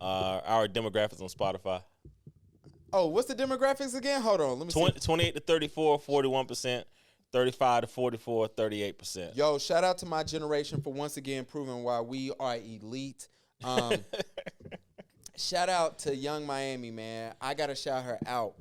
Our demographics on Spotify. Oh, what's the demographics again? Hold on, let me see. 28 to 34, 41%. 35 to 44, 38%. Yo, shout out to my generation for once again proving why we are elite. Shout out to Young Miami, man. I gotta shout her out.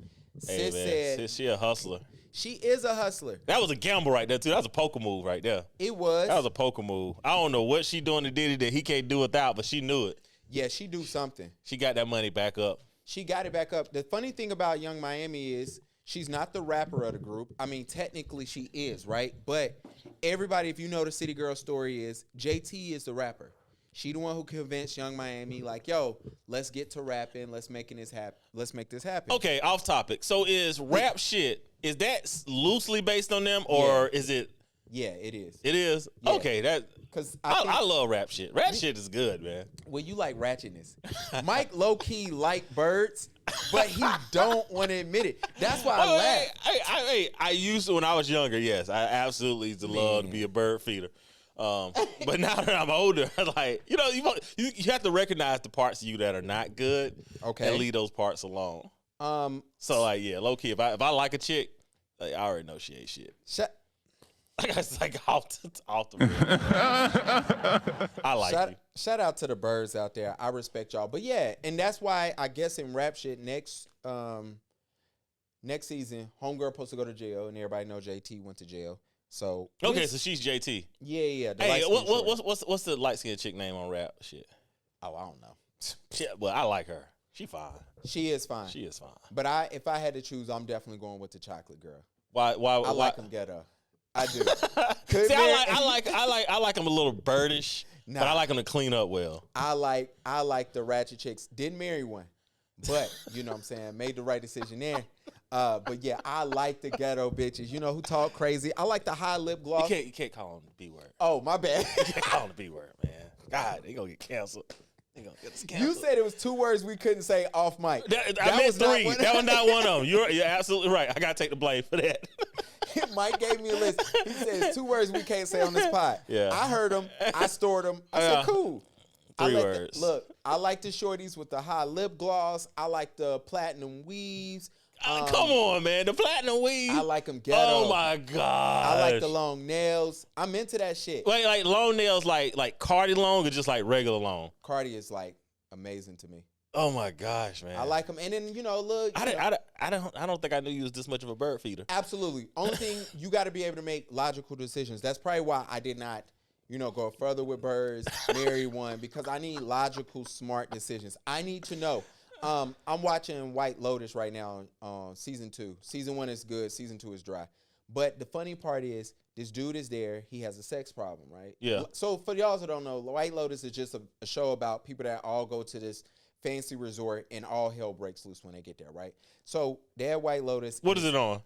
Hey, Sis man, said she a hustler. she is a hustler. That was a gamble right there too. That was a poker move right there. It was. That was a poker move. I don't know what she doing to Diddy that he can't do without, but she knew it. Yeah, she do something. She got that money back up. She got it back up. The funny thing about Young Miami is she's not the rapper of the group. I mean, technically she is, right? But everybody, if you know the City Girl story, is JT is the rapper. She the one who convinced Young Miami, like, yo, let's get to rapping. Let's make this happen. Okay, off topic. So is rap shit, is that loosely based on them or is it? Yeah, it is. It is? Yeah. Okay, that because I love rap shit. Rap shit is good, man. Well, you like ratchetness. Mike low-key like birds, but he don't want to admit it. That's why I laugh. I used to when I was younger, yes. I absolutely used to love to be a bird feeder. But now that I'm older, like, you know, you have to recognize the parts of you that are not good and leave those parts alone. So, like, yeah, low-key, if I like a chick, like, I already know she ain't shit. It's like off the rip. I like you. Shout out to the birds out there. I respect y'all. But yeah, and that's why I guess in rap shit next season, Homegirl supposed to go to jail, and everybody know JT went to jail. So okay, so she's JT. Yeah. Hey, what's the light skinned chick name on rap shit? Oh, I don't know. Yeah, well, I like her. She fine. She is fine. She is fine. But if I had to choose, I'm definitely going with the chocolate girl. Why? I like them ghetto. I do. See, I like them a little birdish, but I like them to clean up well. I like the ratchet chicks. Didn't marry one, but you know what I'm saying, made the right decision there. But yeah, I like the ghetto bitches. You know who talk crazy. I like the high lip gloss. You can't call them the B word. Oh, my bad. You can't call them the B word, man. God, they gonna get canceled. They gonna get us canceled. You said it was 2 words we couldn't say off mic. I meant 3. That was not one of them. You're absolutely right. I gotta take the blame for that. Mike gave me a list. He said 2 words we can't say on this pod. Yeah. I heard them. I stored them. I said, cool. 3 words. Look, I like the shorties with the high lip gloss. I like the platinum weaves. Come on, man. The platinum weave. I like them ghetto. Oh, my God. I like the long nails. I'm into that shit. Wait, like long nails like Cardi long or just like regular long? Cardi is like amazing to me. Oh my gosh, man! I like them, and then look. I don't think I knew you was this much of a bird feeder. Absolutely. Only thing, you got to be able to make logical decisions. That's probably why I did not, go further with birds, marry one, because I need logical, smart decisions. I need to know. I'm watching White Lotus right now on season 2. Season 1 is good. Season 2 is dry. But the funny part is, this dude is there. He has a sex problem, right? Yeah. So for y'all who don't know, White Lotus is just a show about people that all go to this fancy resort and all hell breaks loose when they get there, right? So they had White Lotus. What is it on?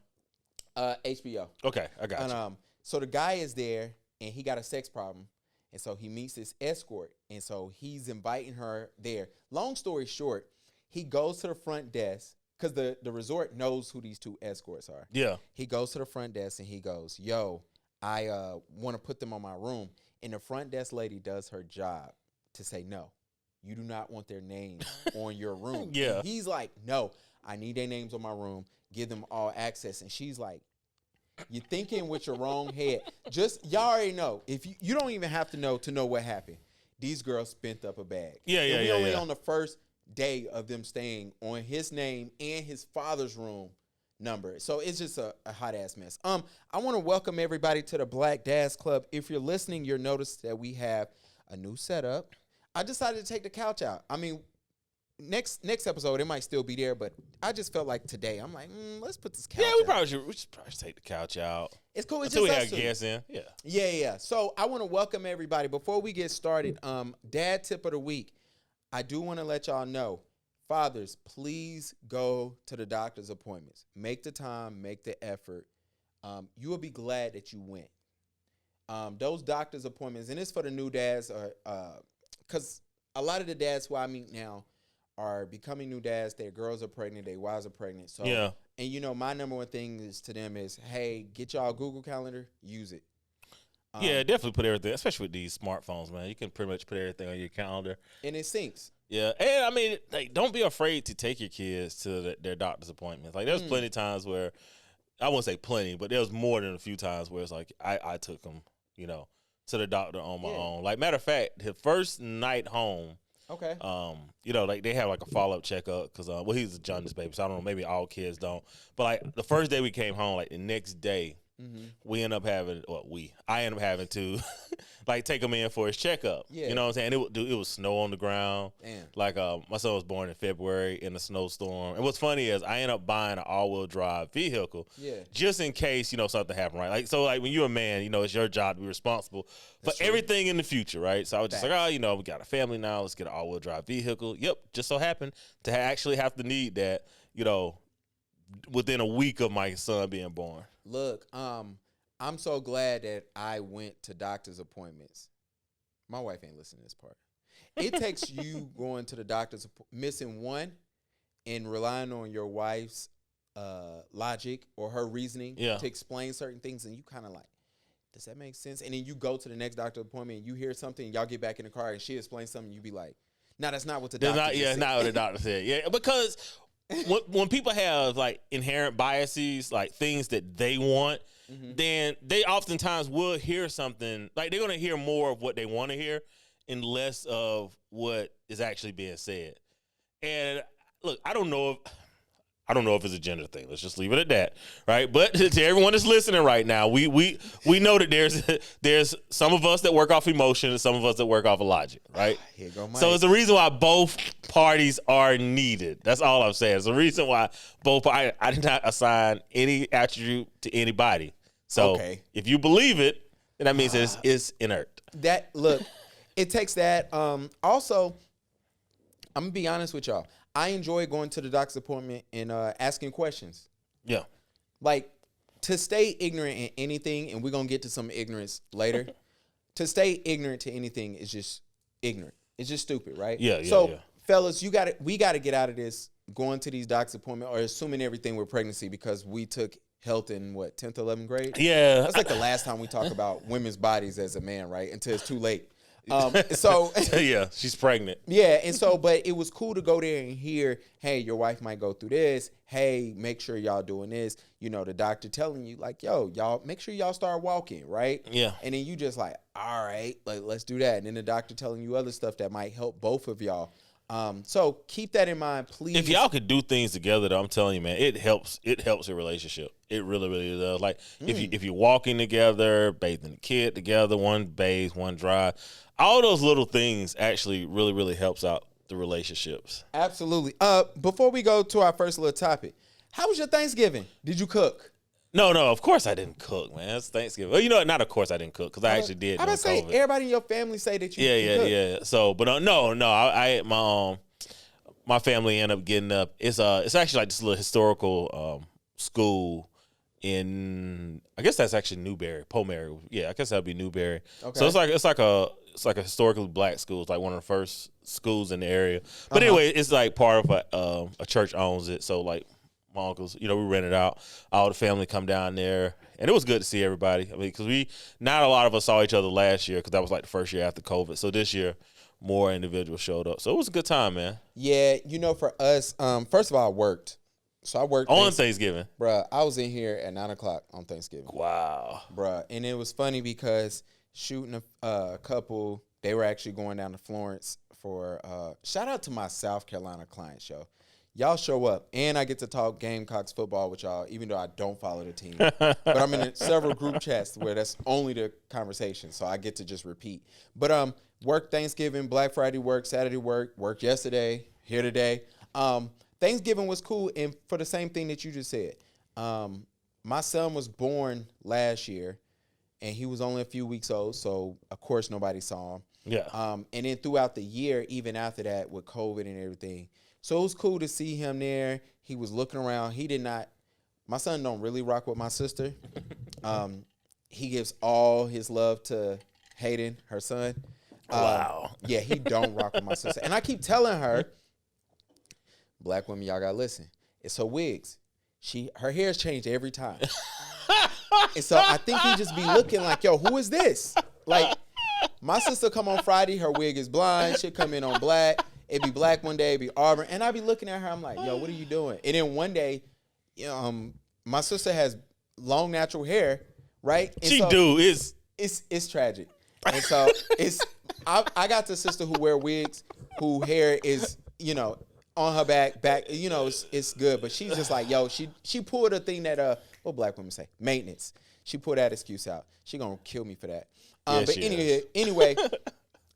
HBO. Okay, I got you. So the guy is there and he got a sex problem. And so he meets this escort. And so he's inviting her there. Long story short, he goes to the front desk because the resort knows who these 2 escorts are. Yeah. He goes to the front desk and he goes, yo, I want to put them on my room. And the front desk lady does her job to say no. You do not want their names on your room. Yeah. And he's like, no, I need their names on my room. Give them all access. And she's like, you're thinking with your wrong head. Y'all already know. If you don't even have to know what happened. These girls spent up a bag. Yeah. We only on the first day of them staying on his name and his father's room number. So it's just a hot ass mess. I want to welcome everybody to the Black Dads Club. If you're listening, you'll notice that we have a new setup. I decided to take the couch out. I mean, next episode, it might still be there, but I just felt like today, I'm like, let's put this couch out. Yeah, we should probably take the couch out. It's cool. It's until just we have guests in. Yeah. Yeah. So I want to welcome everybody. Before we get started, dad tip of the week, I do want to let y'all know, fathers, please go to the doctor's appointments. Make the time, make the effort. You will be glad that you went. Those doctor's appointments, and it's for the new dads, because a lot of the dads who I meet now are becoming new dads. Their girls are pregnant. Their wives are pregnant. So, yeah. And, my number one thing is to them is, hey, get y'all Google Calendar. Use it. Yeah, definitely put everything, especially with these smartphones, man. You can pretty much put everything on your calendar. And it syncs. Yeah, and I mean, like, don't be afraid to take your kids to their doctor's appointments. Like, there's plenty of times where, I won't say plenty, but there was more than a few times where it's like I took them, to the doctor on my own. Like, matter of fact, his first night home, okay, like they have like a follow up checkup because he's a jaundice baby, so I don't know, maybe all kids don't. But like the first day we came home, like the next day. We end up having, I end up having to, like, take him in for his checkup. Yeah. You know what I'm saying? It was snow on the ground. Damn. Like, my son was born in February in a snowstorm. And what's funny is I end up buying an all-wheel drive vehicle. Yeah. Just in case, something happened, right? Like, so, like, when you're a man, it's your job to be responsible for everything in the future, right? So I was just like, we got a family now. Let's get an all-wheel drive vehicle. Yep. Just so happened to actually have to need that, within a week of my son being born. Look, I'm so glad that I went to doctor's appointments. My wife ain't listening to this part. It takes you going to the doctor's, missing one, and relying on your wife's logic or her reasoning to explain certain things, and you kind of like, does that make sense? And then you go to the next doctor's appointment, and you hear something, y'all get back in the car, and she explains something, you be like, no, that's not what the doctor said. Not what the doctor said. Yeah, because when people have like inherent biases, like things that they want, then they oftentimes will hear something, like they're going to hear more of what they want to hear and less of what is actually being said. And look, I don't know if it's a gender thing. Let's just leave it at that, right? But to everyone that's listening right now, we know that there's some of us that work off emotion and some of us that work off of logic, right? Here go Mike. So it's the reason why both parties are needed. That's all I'm saying. It's the reason why I did not assign any attribute to anybody. So if you believe it, then that means it's inert. It takes that. Also, I'm gonna be honest with y'all. I enjoy going to the doctor's appointment and asking questions. Yeah. Like, to stay ignorant in anything, and we're going to get to some ignorance later, to stay ignorant to anything is just ignorant. It's just stupid, right? Yeah. So, fellas, we got to get out of this going to these doctor's appointments or assuming everything with pregnancy because we took health in, 10th, 11th grade? Yeah. That's like the last time we talk about women's bodies as a man, right? Until it's too late. Yeah, she's pregnant. Yeah, and so, but it was cool to go there and hear, hey, your wife might go through this. Hey, make sure y'all doing this. The doctor telling you, like, yo, y'all make sure y'all start walking, right? Yeah. And then you just like, all right, like, let's do that. And then the doctor telling you other stuff that might help both of y'all. So keep that in mind, please. If y'all could do things together, though, I'm telling you, man, it helps your relationship. It really, really does. Like, if you're walking together, bathing the kid together, one bathes, one dry, all those little things actually really, really helps out the relationships. Absolutely. Before we go to our first little topic, how was your Thanksgiving? Did you cook? No, of course I didn't cook, man. It's Thanksgiving. Well, not of course I didn't cook because I actually did. I was say everybody in your family say that you cook. Yeah. So, but no, I my family ended up getting up. It's actually like this little historical school in, I guess that's actually Newberry, Pomeri. Yeah, I guess that'd be Newberry. Okay. So it's like a historically black school. It's like one of the first schools in the area. But anyway, it's like part of a church owns it. So like my uncles, we rented out. All the family come down there, and it was good to see everybody. I mean, because not a lot of us saw each other last year because that was like the first year after COVID. So this year, more individuals showed up. So it was a good time, man. Yeah, for us, first of all, I worked. So I worked on Thanksgiving. Bruh, I was in here at 9 o'clock on Thanksgiving. Wow. Bruh, and it was funny because shooting a couple, they were actually going down to Florence for, shout out to my South Carolina clients, yo. Y'all show up, and I get to talk Gamecocks football with y'all, even though I don't follow the team. But I'm in several group chats where that's only the conversation, so I get to just repeat. But work Thanksgiving, Black Friday work, Saturday work yesterday, here today. Thanksgiving was cool, and for the same thing that you just said. My son was born last year, and he was only a few weeks old, so of course nobody saw him. Yeah. And then throughout the year, even after that, with COVID and everything, so it was cool to see him there. He was looking around. My son don't really rock with my sister. He gives all his love to Hayden, her son. Wow. Yeah, he don't rock with my sister. And I keep telling her, black women, y'all gotta listen. It's her wigs. Her hair's changed every time. And so I think he just be looking like, yo, who is this? Like, my sister come on Friday, her wig is blind. She'll come in on black. It'd be black one day, it'd be Auburn. And I'd be looking at her, I'm like, yo, what are you doing? And then one day, my sister has long natural hair, right? And it's tragic. And so I got the sister who wear wigs, who hair is, on her back, it's good. But she's just like, yo, she pulled a thing that what black women say? Maintenance. She pulled that excuse out. She gonna kill me for that. But anyway,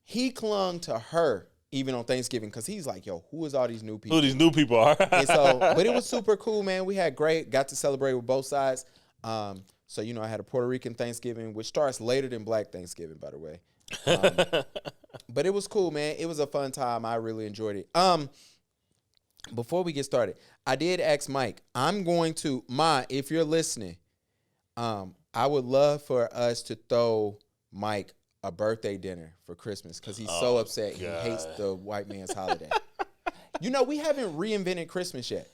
he clung to her even on Thanksgiving because he's like, yo, who is all these new people? Who these new people are? And so, but it was super cool, man. We had got to celebrate with both sides. So, I had a Puerto Rican Thanksgiving, which starts later than Black Thanksgiving, by the way. But it was cool, man. It was a fun time. I really enjoyed it. Before we get started, I did ask Mike. I'm going to, if you're listening, I would love for us to throw Mike a birthday dinner for Christmas because he's so upset. God. He hates the white man's holiday. We haven't reinvented Christmas yet.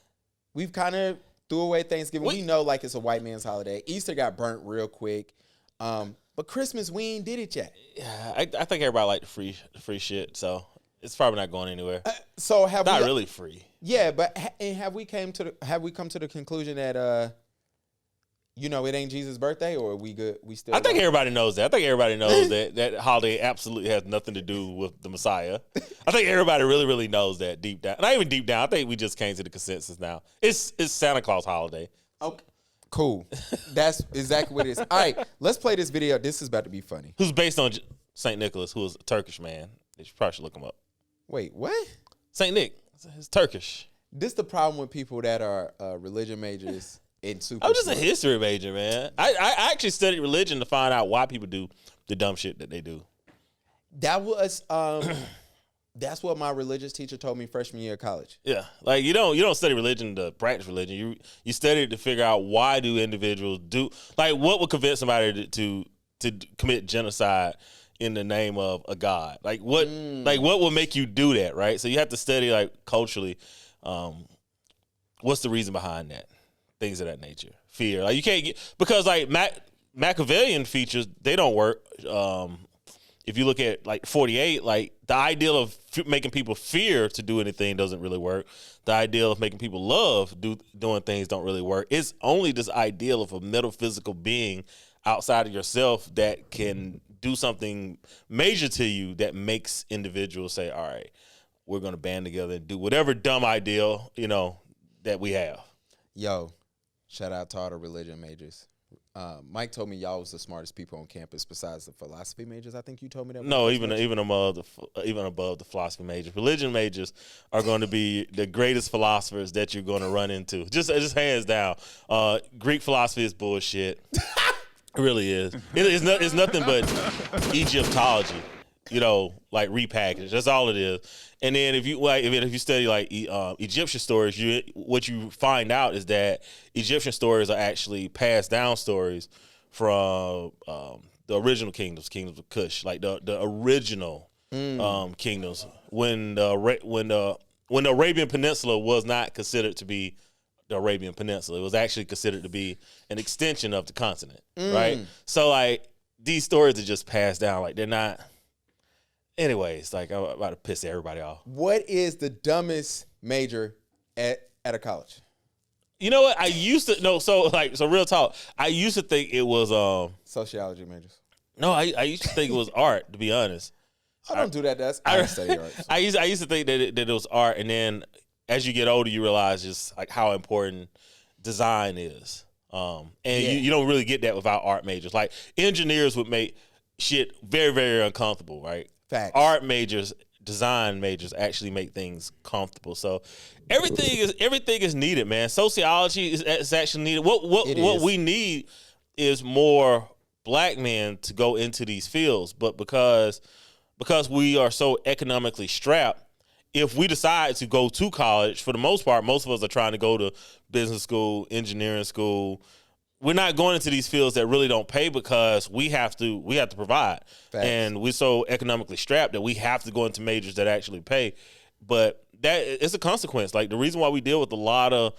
We've kind of threw away Thanksgiving. We know like it's a white man's holiday. Easter got burnt real quick. But Christmas, we ain't did it yet. Yeah, I think everybody like the free shit, so it's probably not going anywhere. So have not really free. Yeah, but have we come to the conclusion that it ain't Jesus' birthday, or are we good? We still. I think everybody knows that. I think everybody knows that holiday absolutely has nothing to do with the Messiah. I think everybody really, really knows that deep down. Not even deep down. I think we just came to the consensus now. It's Santa Claus holiday. Okay. Cool. That's exactly what it is. All right, let's play this video. This is about to be funny. Who's based on Saint Nicholas, who is a Turkish man. You probably should look him up. Wait, what? Saint Nick. He's Turkish. This is the problem with people that are religion majors and super. I'm just a history major, man. I actually studied religion to find out why people do the dumb shit that they do. That was that's what my religious teacher told me freshman year of college. Yeah, like you don't study religion to practice religion. You study it to figure out why do individuals do, like, what would convince somebody to commit genocide in the name of a god. Like what will make you do that, right? So you have to study like culturally, what's the reason behind that, things of that nature. Fear, like you can't get, because like Machiavellian features, they don't work. If you look at like 48, like the ideal of making people fear to do anything doesn't really work. The ideal of making people love doing things don't really work. It's only this ideal of a metaphysical being outside of yourself that can do something major to you that makes individuals say, all right, we're going to band together and do whatever dumb ideal, that we have. Yo, shout out to all the religion majors. Mike told me y'all was the smartest people on campus besides the philosophy majors. I think you told me that. No, even above the philosophy majors. Religion majors are going to be the greatest philosophers that you're going to run into. Just hands down. Greek philosophy is bullshit. It really is. It's nothing but Egyptology, like repackaged. That's all it is. And then if you study like Egyptian stories, what you find out is that Egyptian stories are actually passed down stories from the original kingdoms of Kush, like the original kingdoms when the Arabian Peninsula was not considered to be the Arabian Peninsula. It was actually considered to be an extension of the continent, right? So like these stories are just passed down, like they're not. Anyways, like I'm about to piss everybody off. What is the dumbest major at a college? You know what? I used to know. So real talk. I used to think it was sociology majors. No, I used to think it was art. To be honest, I don't do that. I don't study art. I used to think that it was art, and then as you get older, you realize just like how important design is. You don't really get that without art majors. Like engineers would make shit very, very uncomfortable, right? Facts. Art majors, design majors actually make things comfortable. So everything is needed, man. Sociology is actually needed. What we need is more black men to go into these fields, but because we are so economically strapped, if we decide to go to college, for the most part, most of us are trying to go to business school, engineering school. We're not going into these fields that really don't pay because we have to provide. Facts. And we're so economically strapped that we have to go into majors that actually pay. But that it's a consequence. Like the reason why we deal with a lot of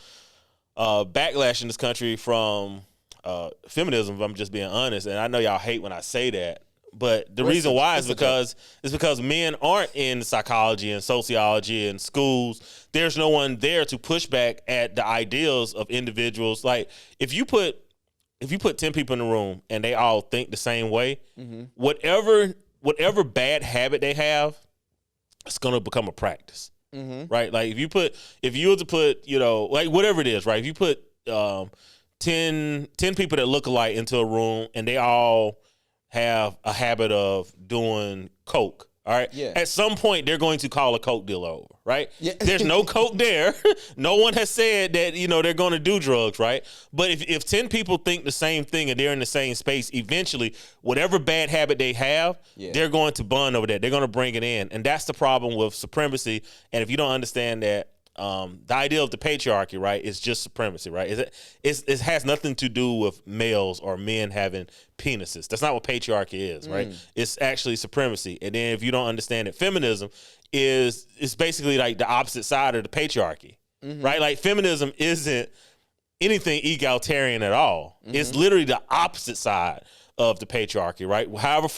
backlash in this country from feminism, if I'm just being honest, and I know y'all hate when I say that, But the reason why is because men aren't in psychology and sociology and schools. There's no one there to push back at the ideals of individuals. Like if you put 10 people in the room and they all think the same way, whatever bad habit they have, it's gonna become a practice. Right? Like if you were to put, like whatever it is, right? If you put 10 people that look alike into a room and they all have a habit of doing coke, all right? Yeah. At some point, they're going to call a coke dealer over, right? Yeah. There's no coke there. No one has said that, they're going to do drugs, right? But if 10 people think the same thing and they're in the same space, eventually, whatever bad habit they have, they're going to bond over that. They're going to bring it in. And that's the problem with supremacy. And if you don't understand that, the idea of the patriarchy, right, is just supremacy, right? It has nothing to do with males or men having penises. That's not what patriarchy is, right? It's actually supremacy. And then if you don't understand that feminism is basically like the opposite side of the patriarchy, right? Like feminism isn't anything egalitarian at all. It's literally the opposite side of the patriarchy, right? However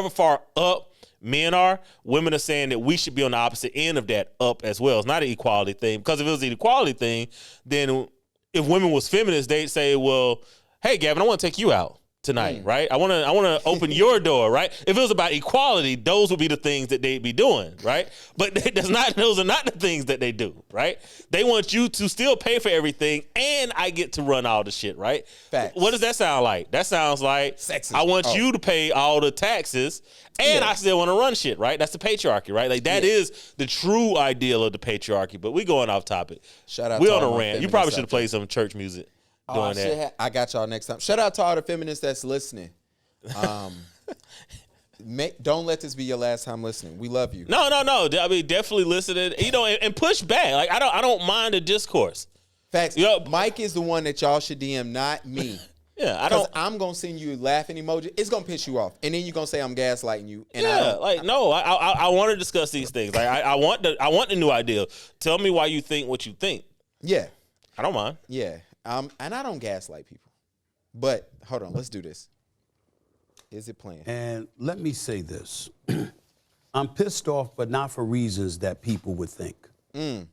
far up men are, women are saying that we should be on the opposite end of that up as well. It's not an equality thing, because if it was an equality thing, then if women was feminists, they'd say, well, hey, Gavin, I want to take you out tonight, right? I want to open your door, right? If it was about equality, those would be the things that they'd be doing, right? But those are not the things that they do, right? They want you to still pay for everything, and I get to run all the shit, right? Facts. What does that sound like? That sounds like sexist. I want you to pay all the taxes, and I still want to run shit, right? That's the patriarchy, right? Like that is the true ideal of the patriarchy. But we going off topic. Shout out. We on a rant. You probably should have played some church music. I got y'all next time. Shout out to all the feminists that's listening. Don't let this be your last time listening. We love you. No. I mean, definitely listen and push back. Like I don't mind the discourse. Facts. Mike is the one that y'all should DM, not me. Yeah, I'm gonna send you laughing emoji. It's gonna piss you off, and then you're gonna say I'm gaslighting you. And I want to discuss these things. Like I want the new idea. Tell me why you think what you think. Yeah, I don't mind. Yeah. And I don't gaslight people. But hold on, let's do this. Is it playing? And let me say this. I'm pissed off, but not for reasons that people would think. I'm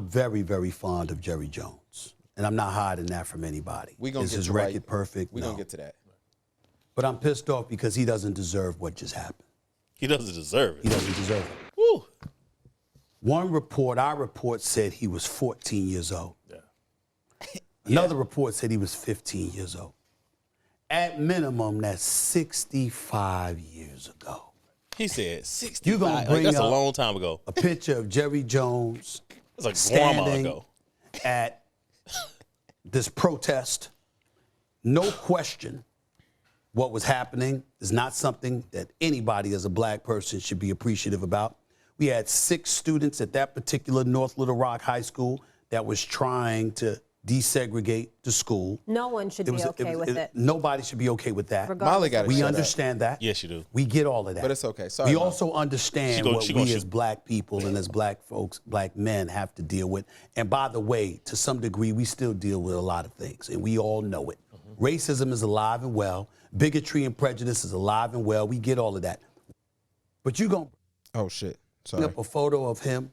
very, very fond of Jerry Jones. And I'm not hiding that from anybody. Is his record perfect? We're going to get to that. But I'm pissed off because he doesn't deserve what just happened. He doesn't deserve it. He doesn't deserve it. Woo. Our report said he was 14 years old. Yeah. Another report said he was 15 years old. At minimum, that's 65 years ago. He said 65. You're gonna bring that's a long time ago. A picture of Jerry Jones that's like grandma ago. At this protest. No question what was happening is not something that anybody as a black person should be appreciative about. We had 6 students at that particular North Little Rock High School that was trying to desegregate the school. No one should be okay with it. Nobody should be okay with that. Molly got it. We understand that. Yes, you do. We get all of that. But it's okay. Sorry. We also understand what we as black people and as black folks, black men have to deal with. And by the way, to some degree, we still deal with a lot of things, and we all know it. Racism is alive and well. Bigotry and prejudice is alive and well. We get all of that. But you going Oh, shit. Sorry. Up a photo of him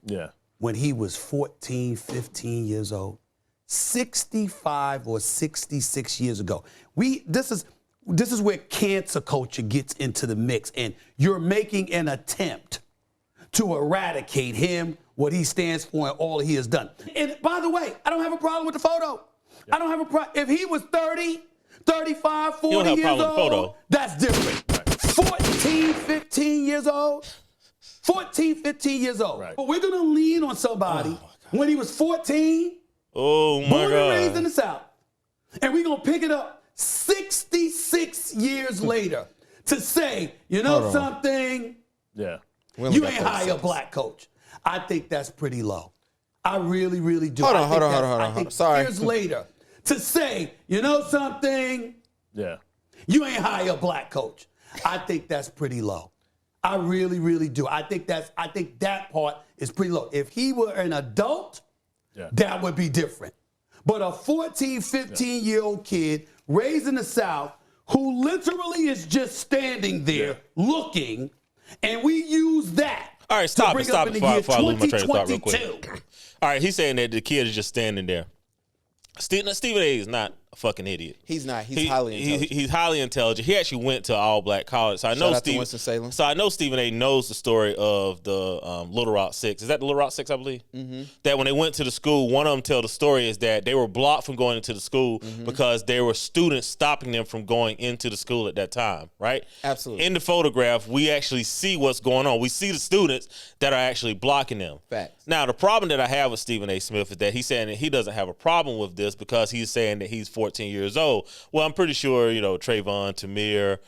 when he was 14, 15 years old, 65 or 66 years ago. This is where cancer culture gets into the mix, and you're making an attempt to eradicate him, what he stands for, and all he has done. And by the way, I don't have a problem with the photo. I don't have a problem. If he was 30, 35, 40 years old, that's different. 14, 15 years old. 14, 15 years old. Right. But we're going to lean on somebody when he was 14, born and raised in the South. And we're going to pick it up 66 years later to say, you know something? Yeah. You ain't hire a black coach. I think that's pretty low. I really, really do. Hold on. Sorry. Years later to say, you know something? Yeah. You ain't hire a black coach. I think that's pretty low. I really, really do. I think that part is pretty low. If he were an adult, that would be different. But a 14, 15-year-old kid raised in the South who literally is just standing there looking, and we use that. All right, stop it before I lose my train of thought real quick. 2022. All right, he's saying that the kid is just standing there. Stephen A. is not a fucking idiot. He's not. He's highly intelligent. He's highly intelligent. He actually went to all black college. So I know Winston-Salem. So I know Stephen A. knows the story of the Little Rock Six. Is that the Little Rock Six? I believe. Mm-hmm. That when they went to the school, one of them tell the story is that they were blocked from going into the school because there were students stopping them from going into the school at that time. Right. Absolutely. In the photograph, we actually see what's going on. We see the students that are actually blocking them. Facts. Now, the problem that I have with Stephen A. Smith is that he's saying that he doesn't have a problem with this because he's saying that he's 14 years old. Well, I'm pretty sure, Trayvon, Tamir,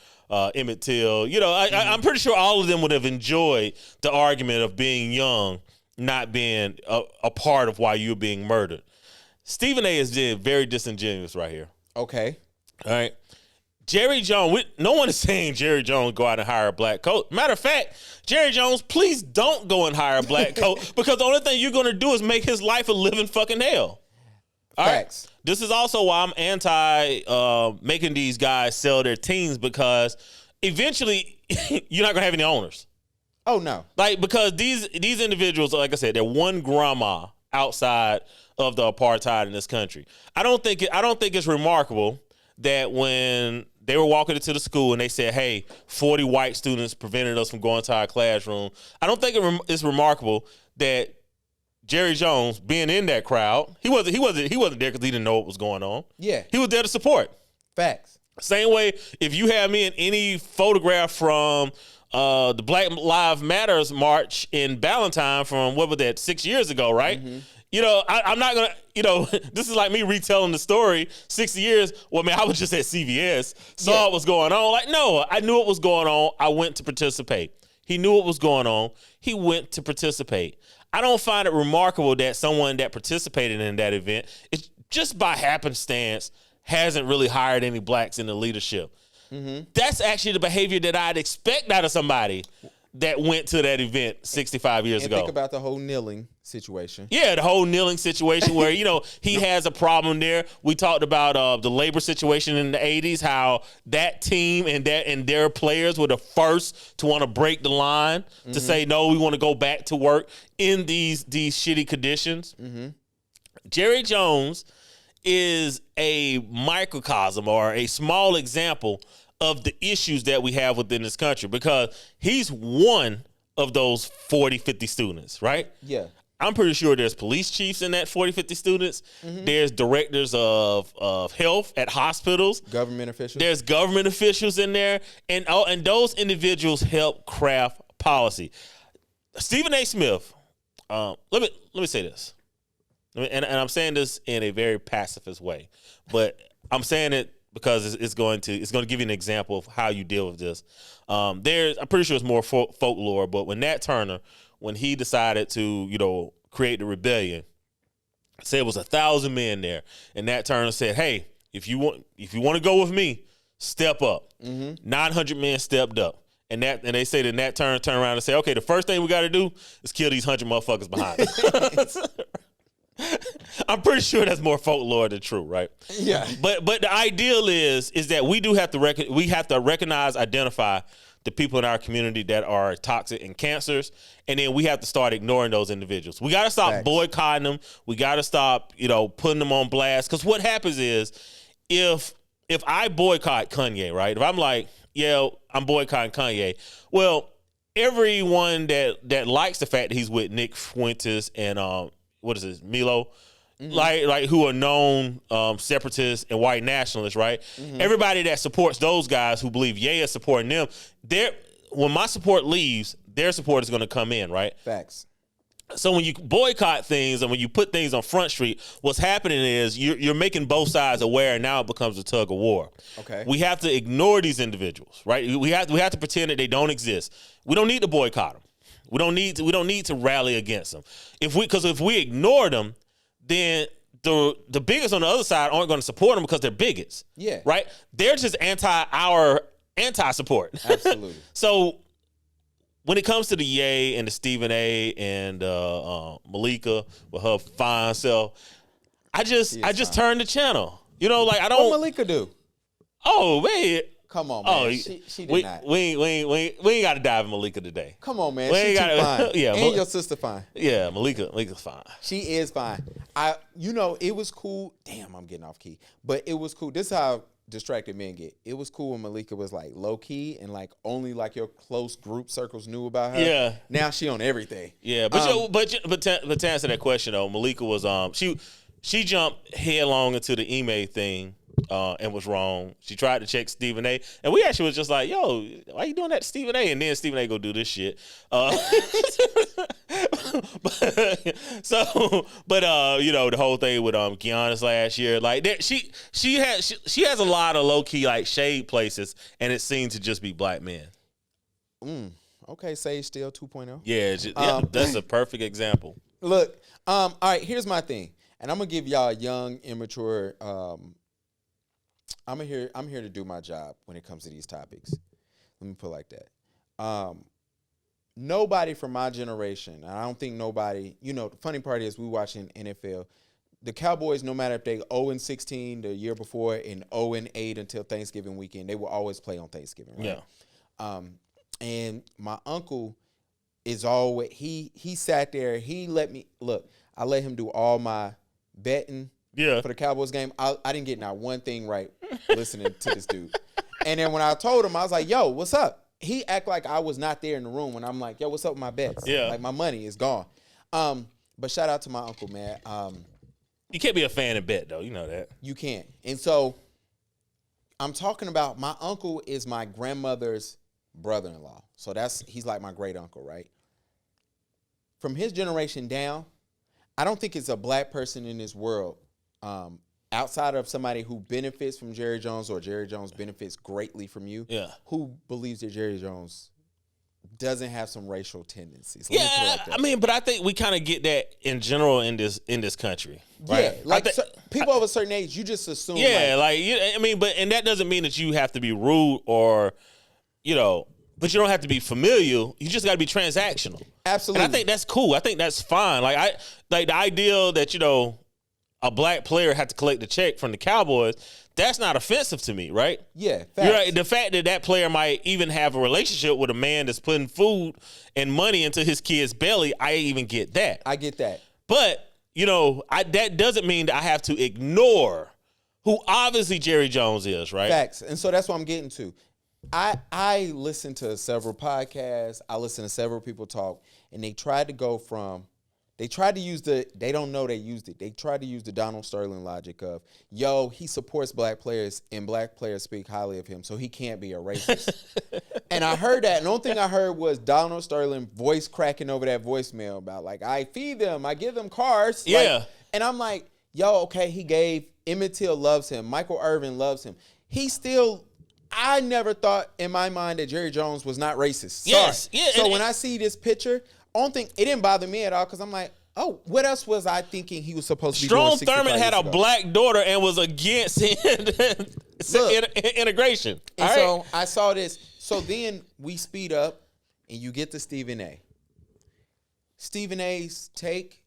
Emmett Till, I'm pretty sure all of them would have enjoyed the argument of being young, not being a part of why you're being murdered. Stephen A. is very disingenuous right here. Okay. All right. Jerry Jones, no one is saying Jerry Jones go out and hire a black coach. Matter of fact, Jerry Jones, please don't go and hire a black coach because the only thing you're going to do is make his life a living fucking hell. All Facts. right. This is also why I'm anti making these guys sell their teams because eventually you're not going to have any owners. Oh, no. Because these individuals, like I said, they're one grandma outside of the apartheid in this country. I don't think it's remarkable that when they were walking into the school and they said, hey, 40 white students prevented us from going to our classroom. I don't think it's remarkable that Jerry Jones being in that crowd, he wasn't there because he didn't know what was going on. Yeah. He was there to support. Facts. Same way, if you have me in any photograph from the Black Lives Matters march in Ballantyne from, what was that, 6 years ago, right? Mm-hmm. I'm not going to, this is like me retelling the story 60 years. Well, man, I was just at CVS, saw what was going on. Like, no, I knew what was going on. I went to participate. He knew what was going on. He went to participate. I don't find it remarkable that someone that participated in that event, it's just by happenstance, hasn't really hired any blacks in the leadership. Mm-hmm. That's actually the behavior that I'd expect out of somebody that went to that event 65 years ago. Think about the whole kneeling situation. Yeah, the whole kneeling situation where, he has a problem there. We talked about the labor situation in the 80s, how that team and their players were the first to want to break the line to say, no, we want to go back to work in these shitty conditions. Mm-hmm. Jerry Jones is a microcosm or a small example of the issues that we have within this country because he's one of those 40, 50 students, right? Yeah. I'm pretty sure there's police chiefs in that 40, 50 students. Mm-hmm. There's directors of health at hospitals. Government officials. There's government officials in there. And those individuals help craft policy. Stephen A. Smith, let me say this. And I'm saying this in a very pacifist way. But I'm saying it because it's going to give you an example of how you deal with this. I'm pretty sure it's more folklore, but when Nat Turner, when he decided to, create the rebellion, say it was 1,000 men there, and Nat Turner said, "Hey, if you want to go with me, step up." Mm-hmm. 900 men stepped up, and they say that Nat Turner turned around and said, "Okay, the first thing we got to do is kill these 100 motherfuckers behind us." I'm pretty sure that's more folklore than true, right? Yeah. But the ideal is that we do have to recognize, identify the people in our community that are toxic and cancers, and then we have to start ignoring those individuals. We got to stop boycotting them. We got to stop, putting them on blast. Because what happens is, if I boycott Kanye, right? If I'm like, yeah, I'm boycotting Kanye, well, everyone that likes the fact that he's with Nick Fuentes and Milo, mm-hmm. like who are known separatists and white nationalists, right? Mm-hmm. Everybody that supports those guys who believe Ye is supporting them, when my support leaves, their support is going to come in, right? Facts. So when you boycott things and when you put things on Front Street, what's happening is you're making both sides aware, and now it becomes a tug of war. Okay. We have to ignore these individuals, right? We have to pretend that they don't exist. We don't need to boycott them. We don't need to rally against them. If we ignore them, then the bigots on the other side aren't going to support them because they're bigots. Yeah. Right? They're just anti-support. Absolutely. So when it comes to the Ye and the Stephen A. and Malika with her fine self, I just turn the channel. I don't. What Malika do? Oh man. Come on, man. She did not. We ain't got to dive in Malika today. Come on, man. She too fine. Yeah, and your sister fine. Yeah, Malika's fine. She is fine. It was cool. Damn, I'm getting off key. But it was cool. This is how distracted men get. It was cool when Malika was like low key and like only like your close group circles knew about her. Yeah. Now she on everything. Yeah, but to answer that question though, Malika was she jumped headlong into the email thing. And was wrong. She tried to check Stephen A. And we actually was just like, yo, why you doing that to Stephen A? And then Stephen A go do this shit. The whole thing with Giannis last year, like she has a lot of low key like shade places, and it seemed to just be black men. Okay, Sage Steele 2.0. Yeah, that's a perfect example. Look, all right, here's my thing, and I'm gonna give y'all a young, immature. I'm here to do my job when it comes to these topics. Let me put it like that. Nobody from my generation, and I don't think nobody, the funny part is we watching NFL. The Cowboys, no matter if they 0-16 the year before and 0-8 until Thanksgiving weekend, they will always play on Thanksgiving, right? Yeah. And my uncle is always, he sat there, he let me, look, I let him do all my betting. Yeah. For the Cowboys game, I didn't get not one thing right listening to this dude. And then when I told him, I was like, yo, what's up? He act like I was not there in the room when I'm like, yo, what's up with my bets? Yeah. Like my money is gone. But shout out to my uncle, man. You can't be a fan and bet, though. You know that. You can't. And so I'm talking about my uncle is my grandmother's brother-in-law. So he's like my great uncle, right? From his generation down, I don't think it's a black person in this world outside of somebody who benefits from Jerry Jones or Jerry Jones benefits greatly from you, who believes that Jerry Jones doesn't have some racial tendencies. But I think we kind of get that in general in this country. Right? Yeah, people of a certain age, you just assume. Yeah, and that doesn't mean that you have to be rude or, but you don't have to be familial. You just got to be transactional. Absolutely. And I think that's cool. I think that's fine. Like the idea that, a black player had to collect the check from the Cowboys, that's not offensive to me, right? Yeah, facts. You're right. The fact that player might even have a relationship with a man that's putting food and money into his kid's belly, I even get that. I get that. But, that doesn't mean that I have to ignore who obviously Jerry Jones is, right? Facts. And so that's what I'm getting to. I listen to several podcasts. I listen to several people talk, and they tried to use they don't know they used it. They tried to use the Donald Sterling logic of, he supports black players and black players speak highly of him, so he can't be a racist. And I heard that, and the only thing I heard was Donald Sterling voice cracking over that voicemail about, like, I feed them, I give them cars. Yeah. And I'm like, okay, he gave, Emmett Till loves him, Michael Irvin loves him. I never thought in my mind that Jerry Jones was not racist. Yes. Yeah. So when I see this picture, I don't think it didn't bother me at all because I'm like, oh, what else was I thinking he was supposed to be doing? Strom Thurmond had a black daughter and was against integration. And so I saw this. So then we speed up and you get to Stephen A. Stephen A's take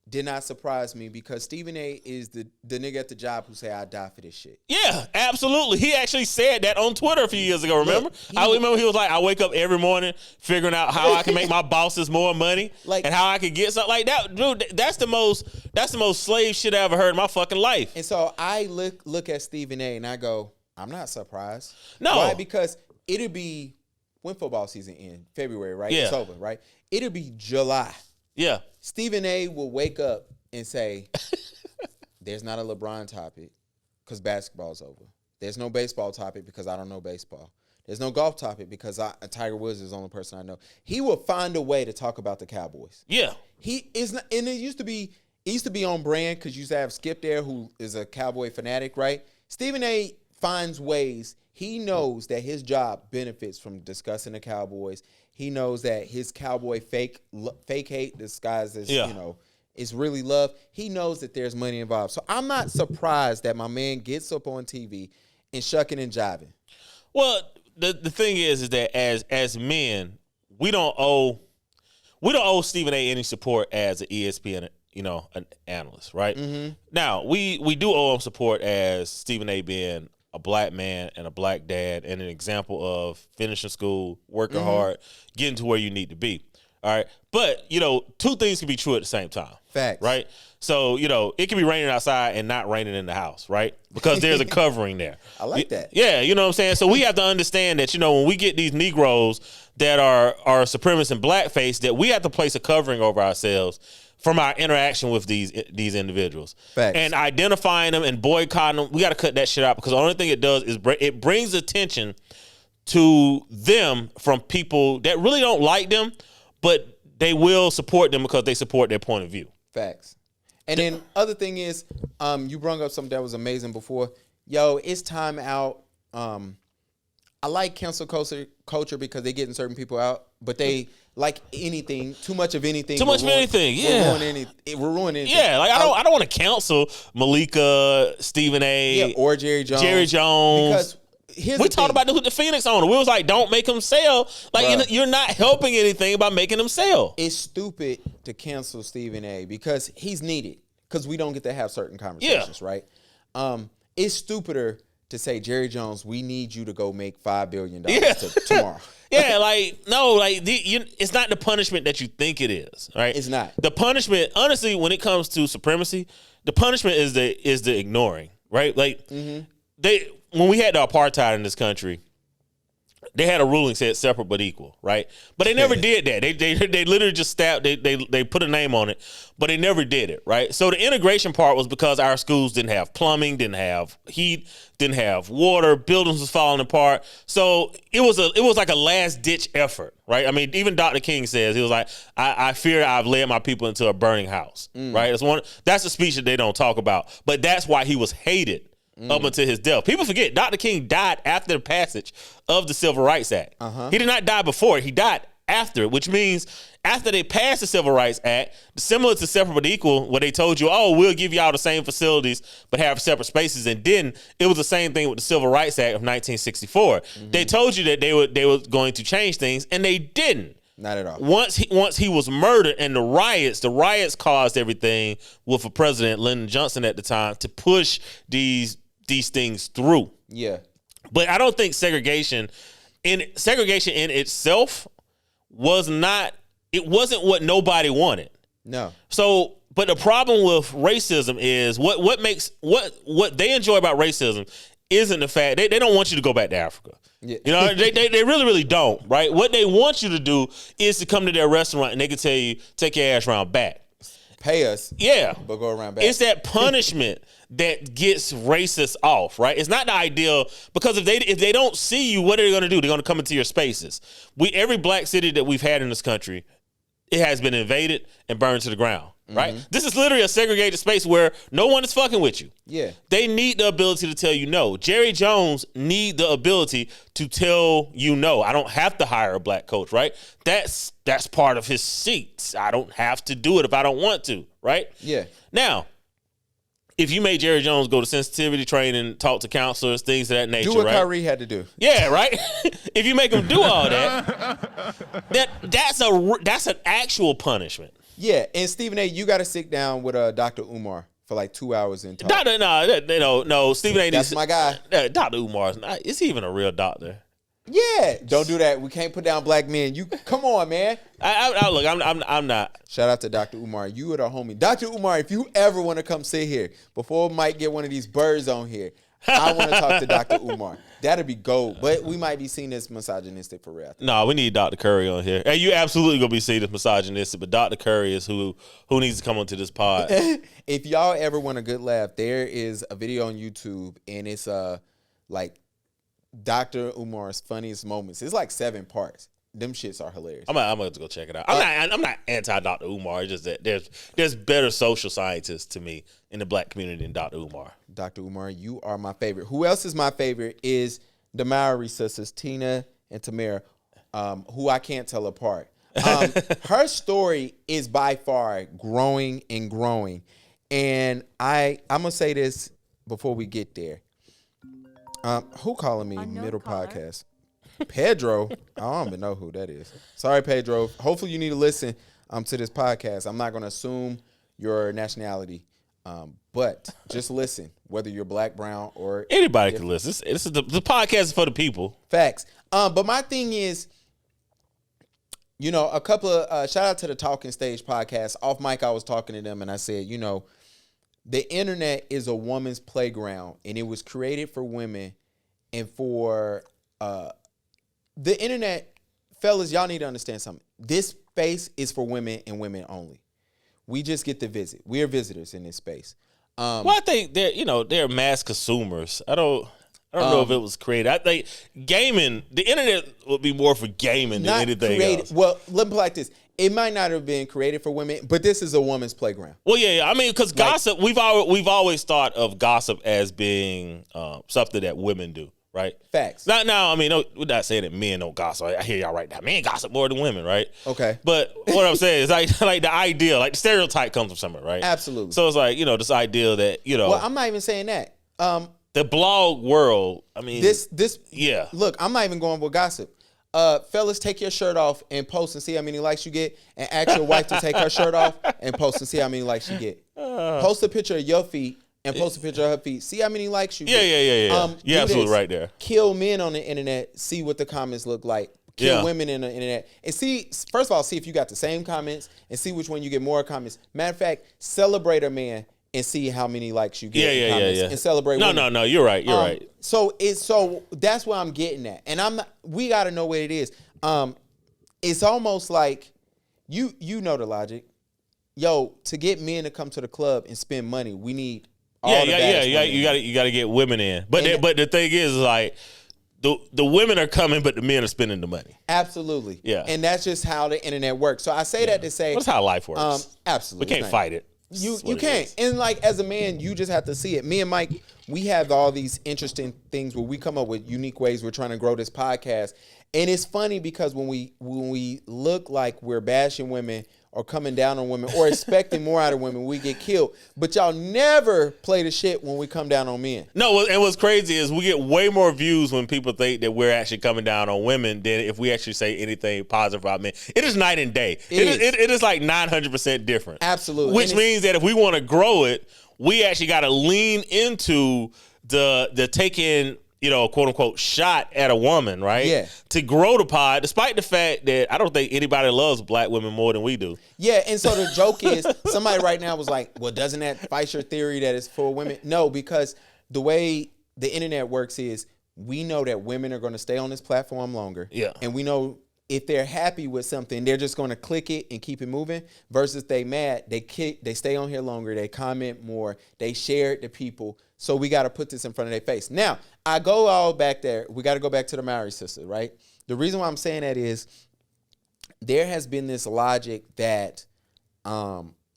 did not surprise me because Stephen A is the nigga at the job who say I die for this shit. Yeah, absolutely. He actually said that on Twitter a few years ago, remember? I remember he was like, I wake up every morning figuring out how I can make my bosses more money and how I can get something like that. Dude, that's the most slave shit I ever heard in my fucking life. And so I look at Stephen A and I go, I'm not surprised. No. Why? Because it'll be when football season ends, February, right? Yeah. It's over, right? It'll be July. Yeah. Stephen A will wake up and say, there's not a LeBron topic because basketball's over. There's no baseball topic because I don't know baseball. There's no golf topic because Tiger Woods is the only person I know. He will find a way to talk about the Cowboys. Yeah. He is not, and it used to be on brand because you used to have Skip there who is a Cowboy fanatic, right? Stephen A finds ways. He knows that his job benefits from discussing the Cowboys. He knows that his Cowboy fake hate disguised as, is really love. He knows that there's money involved. So I'm not surprised that my man gets up on TV and shucking and jiving. Well, the thing is that as men, we don't owe Stephen A any support as an ESPN, an analyst, right? Mm-hmm. Now, we do owe him support as Stephen A being a black man and a black dad and an example of finishing school, working hard, getting to where you need to be. All right. But, two things can be true at the same time. Facts. Right? So, it can be raining outside and not raining in the house, right? Because there's a covering there. I like that. Yeah, you know what I'm saying? So we have to understand that, when we get these Negroes that are supremacists and blackface, that we have to place a covering over ourselves from our interaction with these individuals. Facts. And identifying them and boycotting them, we got to cut that shit out, because the only thing it does is it brings attention to them from people that really don't like them, but they will support them because they support their point of view. Facts. And then other thing is, you brought up something that was amazing before. Yo, it's time out. I like cancel culture because they're getting certain people out, but they like anything, too much of anything. Too much of anything, yeah. We're ruining anything. Yeah, like I don't want to cancel Malika, Stephen A. Yeah, or Jerry Jones. Because we talked about this with the Phoenix owner. We was like, don't make them sell. Like, you're not helping anything by making them sell. It's stupid to cancel Stephen A. because he's needed, because we don't get to have certain conversations, right? It's stupider to say, Jerry Jones, we need you to go make $5 billion tomorrow. Yeah, it's not the punishment that you think it is, right? It's not. The punishment, honestly, when it comes to supremacy, the punishment is the ignoring, right? Like, when we had the apartheid in this country, they had a ruling said separate but equal, right? But they never did that. They literally just stabbed. They put a name on it, but they never did it, right? So the integration part was because our schools didn't have plumbing, didn't have heat, didn't have water, buildings was falling apart. So it was like a last ditch effort, right? I mean, even Dr. King says, he was like, I fear I've led my people into a burning house, right? That's a speech that they don't talk about, but that's why he was hated. Up until his death. People forget Dr. King died after the passage of the Civil Rights Act. He did not die before it. He died after it, which means after they passed the Civil Rights Act, similar to separate but equal, where they told you, oh, we'll give y'all the same facilities but have separate spaces, and then it was the same thing with the Civil Rights Act of 1964. They told you that they were going to change things, and they didn't. Not at all. Once he was murdered, and the riots caused everything with a president, Lyndon Johnson at the time, to push these things through. Yeah. But I don't think segregation in itself wasn't what nobody wanted. No. So, but the problem with racism is what they enjoy about racism isn't the fact they don't want you to go back to Africa. Yeah. They really, really don't, right? What they want you to do is to come to their restaurant and they can tell you, take your ass around back. Pay us. Yeah. But go around back. It's that punishment that gets racists off, right? It's not the ideal, because if they don't see you, what are they going to do? They're going to come into your spaces. Every black city that we've had in this country, it has been invaded and burned to the ground, right? This is literally a segregated space where no one is fucking with you. Yeah. They need the ability to tell you no. Jerry Jones need the ability to tell you no. I don't have to hire a black coach, right? That's part of his seats. I don't have to do it if I don't want to, right? Yeah. Now, if you made Jerry Jones go to sensitivity training, talk to counselors, things of that nature, do what right? Kyrie had to do. Yeah, right. If you make him do all that, that's an actual punishment. Yeah, and Stephen A., you got to sit down with Dr. Umar for like 2 hours and talk. No, Stephen A. That's my guy. Dr. Umar is he even a real doctor? Yeah, don't do that. We can't put down black men. You come on, man. Look, I'm not. Shout out to Dr. Umar. You are the homie. Dr. Umar, if you ever want to come sit here before Mike get one of these birds on here, I want to talk to Dr. Umar. That'd be gold. But we might be seen as misogynistic for real. No, we need Dr. Curry on here. And you absolutely gonna be seen as misogynistic, but Dr. Curry is who needs to come onto this pod. If y'all ever want a good laugh, there is a video on YouTube, and it's like Dr. Umar's funniest moments. It's like 7 parts. Them shits are hilarious. I'm gonna go check it out. I'm not anti Dr. Umar. It's just that there's better social scientists to me in the black community than Dr. Umar. Dr. Umar, you are my favorite. Who else is my favorite is the Maori sisters, Tina and Tamara, who I can't tell apart. Her story is by far growing and growing. And I'm going to say this before we get there. Who calling me middle podcast? Pedro. I don't even know who that is. Sorry, Pedro. Hopefully you need to listen to this podcast. I'm not going to assume your nationality. But just listen, whether you're black, brown, or anybody can listen. This is the podcast is for the people. Facts. But my thing is, a couple of shout out to the Talking Stage podcast. Off mic, I was talking to them and I said, the internet is a woman's playground, and it was created for women and for the internet. Fellas, y'all need to understand something. This space is for women and women only. We just get to visit. We are visitors in this space. Well, I think they're mass consumers. I don't know if it was created. I think gaming, the internet would be more for gaming than anything else. Well, let me put it like this. It might not have been created for women, but this is a woman's playground. Well, yeah. I mean, because gossip, we've always thought of gossip as being something that women do, right? Facts. Now, I mean, we're not saying that men don't gossip. I hear y'all right now. Men gossip more than women, right? Okay. But what I'm saying is like the idea, like the stereotype comes from somewhere, right? Absolutely. So it's like, this idea that, Well, I'm not even saying that. The blog world, I mean. Yeah. Look, I'm not even going with gossip. Fellas, take your shirt off and post and see how many likes you get, and ask your wife to take her shirt off and post and see how many likes you get. Post a picture of your feet and post a picture of her feet. See how many likes you get. Yeah. You're absolutely right there. Kill men on the internet. See what the comments look like. Kill women in the internet. And see, first of all, see if you got the same comments and see which one you get more comments. Matter of fact, celebrate a man and see how many likes you get in comments. And celebrate women. No, you're right. You're right. So that's what I'm getting at. And we got to know what it is. It's almost like you know the logic. Yo, to get men to come to the club and spend money, we need all the baddest women. You got to get women in. But the thing is, like, the women are coming, but the men are spending the money. Absolutely. Yeah. And that's just how the internet works. So I say that to say that's how life works. Absolutely. We can't fight it. You can't. And like as a man, you just have to see it. Me and Mike, we have all these interesting things where we come up with unique ways we're trying to grow this podcast. And it's funny because when we look like we're bashing women or coming down on women or expecting more out of women, we get killed. But y'all never play the shit when we come down on men. No, and what's crazy is we get way more views when people think that we're actually coming down on women than if we actually say anything positive about men. It is night and day. It is like 900% different. Absolutely. Which means that if we want to grow it, we actually got to lean into the taking, quote unquote, shot at a woman, right? Yeah. To grow the pod, despite the fact that I don't think anybody loves black women more than we do. Yeah, and so the joke is, somebody right now was like, well, doesn't that fight your theory that it's for women? No, because the way the internet works is we know that women are going to stay on this platform longer. Yeah. And we know if they're happy with something, they're just going to click it and keep it moving. Versus they mad, they stay on here longer, they comment more, they share it to people. So we got to put this in front of their face. Now, I go all back there. We got to go back to the Maori sister, right? The reason why I'm saying that is there has been this logic that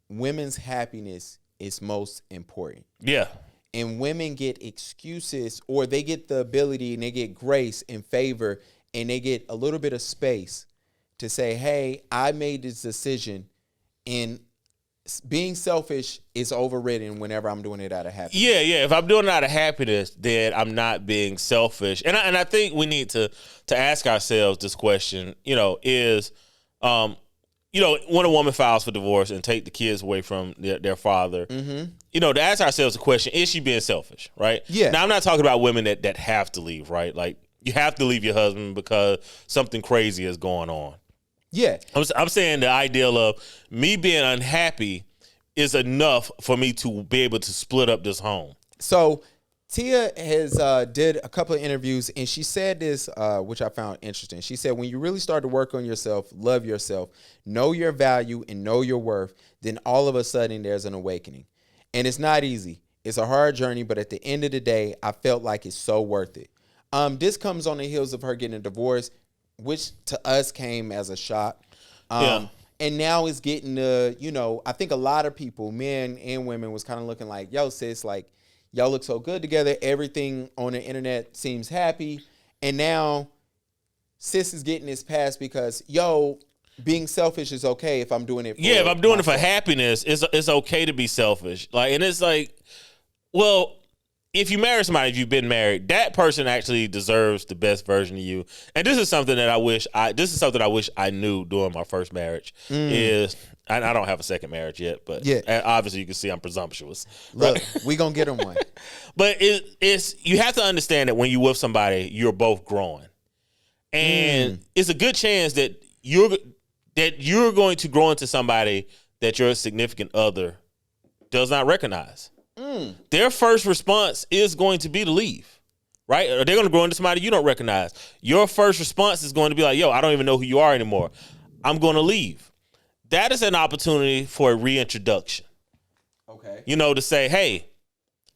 women's happiness is most important. Yeah. And women get excuses, or they get the ability and they get grace and favor, and they get a little bit of space to say, hey, I made this decision, and being selfish is overridden whenever I'm doing it out of happiness. Yeah. If I'm doing it out of happiness, then I'm not being selfish. And I think we need to ask ourselves this question, is, when a woman files for divorce and take the kids away from their father, to ask ourselves the question, is she being selfish, right? Yeah. Now, I'm not talking about women that have to leave, right? Like, you have to leave your husband because something crazy is going on. Yeah. I'm saying the ideal of me being unhappy is enough for me to be able to split up this home. So Tia has did a couple of interviews, and she said this, which I found interesting. She said, when you really start to work on yourself, love yourself, know your value, and know your worth, then all of a sudden there's an awakening. And it's not easy. It's a hard journey, but at the end of the day, I felt like it's so worth it. This comes on the heels of her getting a divorce, which to us came as a shock. And now it's getting I think a lot of people, men and women, was kind of looking like, yo, sis, like, y'all look so good together. Everything on the internet seems happy. And now sis is getting this pass because, being selfish is okay if I'm doing it for if I'm doing it for happiness, it's okay to be selfish. Like, and it's like, well, if you marry somebody, if you've been married, that person actually deserves the best version of you. And this is something that I wish I knew during my first marriage. I don't have a second marriage yet, but obviously you can see I'm presumptuous. Look, we gonna get them one. But it's you have to understand that when you're with somebody, you're both growing, and it's a good chance that you're going to grow into somebody that your significant other does not recognize. Their first response is going to be to leave, right? Or they're going to grow into somebody you don't recognize. Your first response is going to be like, yo, I don't even know who you are anymore. I'm going to leave. That is an opportunity for a reintroduction. Okay. You know, to say, hey,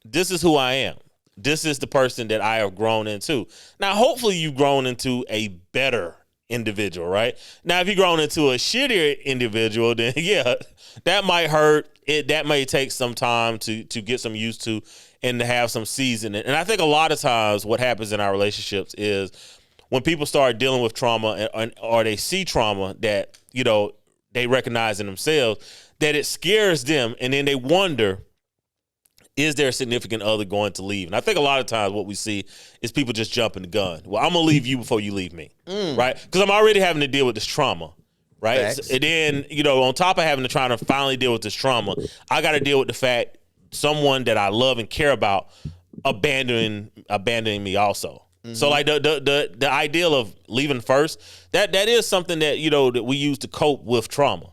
this is who I am. This is the person that I have grown into. Now, hopefully you've grown into a better individual, right? Now, if you've grown into a shittier individual, then yeah, that might hurt. That may take some time to get some used to and to have some seasoning. And I think a lot of times what happens in our relationships is when people start dealing with trauma or they see trauma that, you know, they recognize in themselves, that it scares them, and then they wonder, is their significant other going to leave? And I think a lot of times what we see is people just jumping the gun. Well, I'm going to leave you before you leave me, right? Because I'm already having to deal with this trauma, right? So, and then, you know, on top of having to try to finally deal with this trauma, I got to deal with the fact someone that I love and care about abandoning me also. So like the ideal of leaving first, that is something that, you know, that we use to cope with trauma.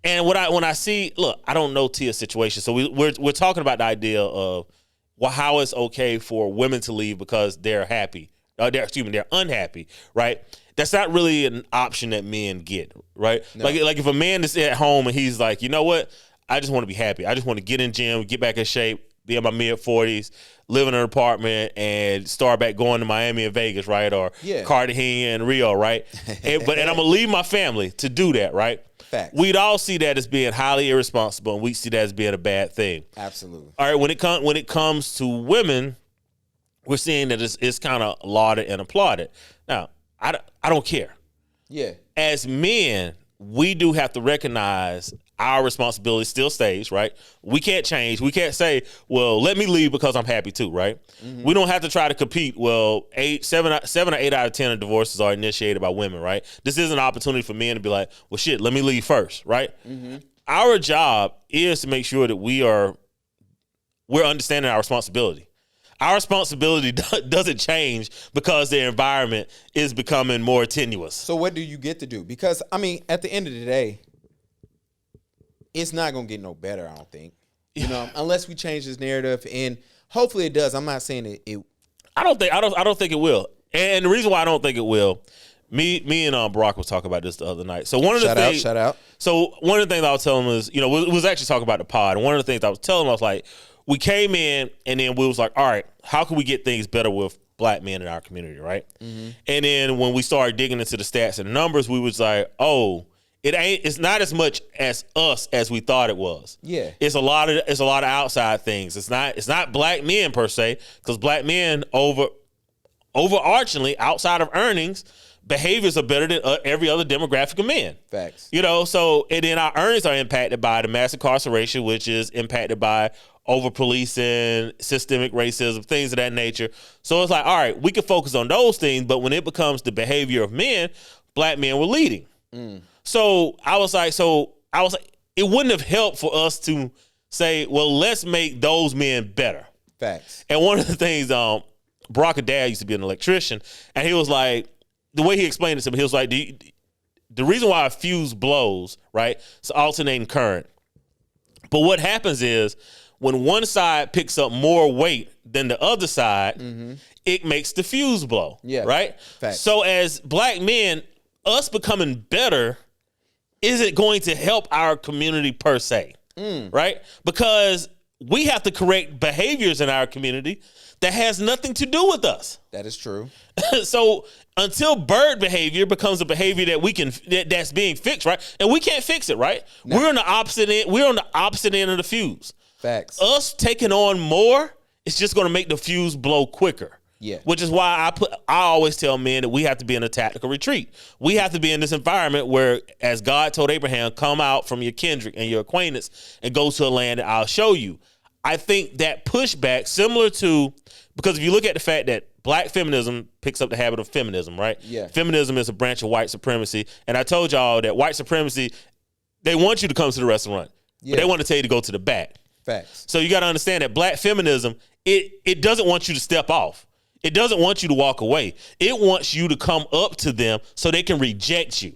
And when I see, look, I don't know Tia's situation, so we're talking about the idea of how it's okay for women to leave because they're happy. They're unhappy, right? That's not really an option that men get, right? No. Like if a man is at home and he's like, you know what, I just want to be happy. I just want to get in gym, get back in shape, be in my mid-40s, live in an apartment, and start back going to Miami and Vegas, right? Or Cartagena and Rio, right? and I'm going to leave my family to do that, right? Facts. We'd all see that as being highly irresponsible, and we see that as being a bad thing. Absolutely. All right, when it comes to women, we're seeing that it's kind of lauded and applauded. Now, I don't care. Yeah. As men, we do have to recognize our responsibility still stays, right? We can't change. We can't say, well, let me leave because I'm happy too, right? We don't have to try to compete. Well, 7 or 8 out of 10 of divorces are initiated by women, right? This is an opportunity for men to be like, well, shit, let me leave first, right? Our job is to make sure that we're understanding our responsibility. Our responsibility doesn't change because the environment is becoming more tenuous. So what do you get to do? Because, I mean, at the end of the day, it's not going to get no better, I don't think. You know, unless we change this narrative, and hopefully it does. I'm not saying it I don't think it will. And the reason why I don't think it will, me and Barack was talking about this the other night. So one of the things, shout out. So one of the things I was telling him is, you know, we was actually talking about the pod, and one of the things I was telling him, I was like, we came in and then we was like, all right, how can we get things better with black men in our community, right? And then when we started digging into the stats and the numbers, we was like, oh, it's not as much as us as we thought it was. Yeah. It's a lot of outside things. It's not black men per se, because black men overarchingly outside of earnings, behaviors are better than every other demographic of men. Facts. You know, so and then our earnings are impacted by the mass incarceration, which is impacted by over-policing, systemic racism, things of that nature. So it's like, all right, we can focus on those things, but when it becomes the behavior of men, black men were leading. So I was like, it wouldn't have helped for us to say, well, let's make those men better. Facts. And one of the things, Barack's dad used to be an electrician, and he was like, the way he explained it to me, he was like, the reason why a fuse blows, right, it's alternating current. But what happens is when one side picks up more weight than the other side, it makes the fuse blow, right? Facts. So as black men, us becoming better isn't going to help our community per se, right? Because we have to correct behaviors in our community that has nothing to do with us. That is true. So until bird behavior becomes a behavior that's being fixed, right? And we can't fix it, right? No. We're on the opposite end of the fuse. Facts. Us taking on more, it's just going to make the fuse blow quicker. Yeah. Which is why I always tell men that we have to be in a tactical retreat. We have to be in this environment where, as God told Abraham, come out from your kindred and your acquaintance and go to a land that I'll show you. I think that pushback, similar to, because if you look at the fact that black feminism picks up the habit of feminism, right? Yeah. Feminism is a branch of white supremacy. And I told y'all that white supremacy, they want you to come to the restaurant, but they want to tell you to go to the back. Facts. So you got to understand that black feminism, it doesn't want you to step off. It doesn't want you to walk away. It wants you to come up to them so they can reject you.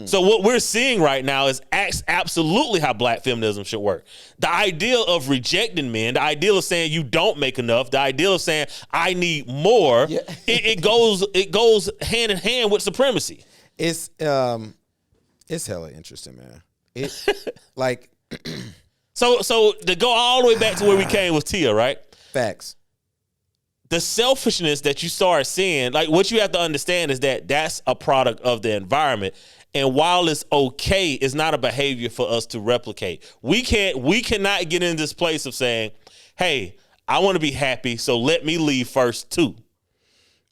So what we're seeing right now is absolutely how black feminism should work. The idea of rejecting men, the idea of saying you don't make enough, the idea of saying I need more, it goes hand in hand with supremacy. It's hella interesting, man. It like so to go all the way back to where we came with Tia, right? Facts. The selfishness that you start seeing, like what you have to understand is that that's a product of the environment. And while it's okay, it's not a behavior for us to replicate. We cannot get in this place of saying, hey, I want to be happy, so let me leave first too.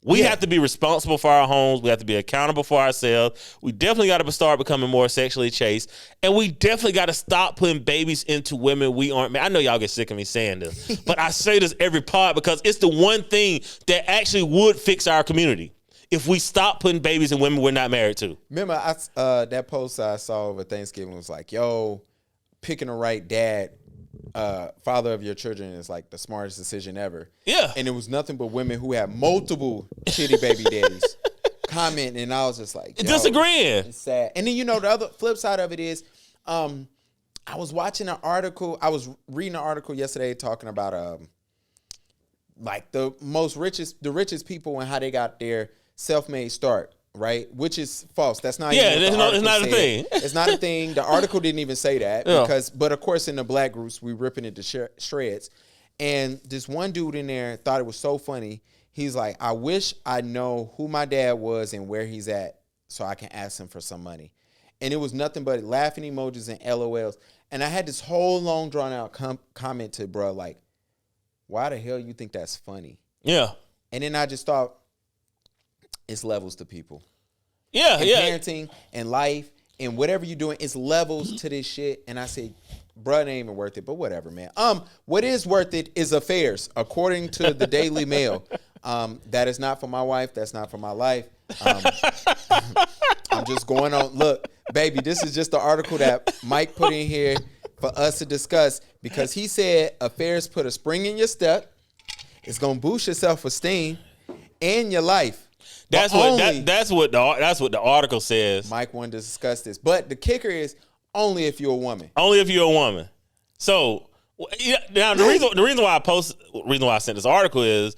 We have to be responsible for our homes. We have to be accountable for ourselves. We definitely got to start becoming more sexually chaste. And we definitely got to stop putting babies into women we aren't. I know y'all get sick of me saying this, but I say this every pod because it's the one thing that actually would fix our community if we stop putting babies in women we're not married to. Remember, that post I saw over Thanksgiving was like, yo, picking the right dad, father of your children is like the smartest decision ever. Yeah. And it was nothing but women who had multiple shitty baby daddies commenting, and I was just like, disagreeing. It's sad. And then, the other flip side of it is, I was watching an article. I was reading an article yesterday talking about like the richest people and how they got their self-made start, right? Which is false. That's not. It's not a thing. It's not a thing. The article didn't even say that but of course in the black groups we ripping it to shreds. And this one dude in there thought it was so funny. He's like, I wish I know who my dad was and where he's at so I can ask him for some money. And it was nothing but laughing emojis and LOLs. And I had this whole long drawn out comment to bro, like, why the hell you think that's funny? Yeah. And then I just thought, it's levels to people. Yeah, and parenting and life and whatever you're doing, it's levels to this shit. And I said, bruh, it ain't even worth it, but whatever, man. What is worth it is affairs, according to the Daily Mail. That is not for my wife. That's not for my life. I'm just going on. Look, baby, this is just the article that Mike put in here for us to discuss because he said affairs put a spring in your step. It's going to boost your self-esteem and your life. That's what the article says. Mike wanted to discuss this, but the kicker is only if you're a woman. Only if you're a woman. So now the reason why I sent this article is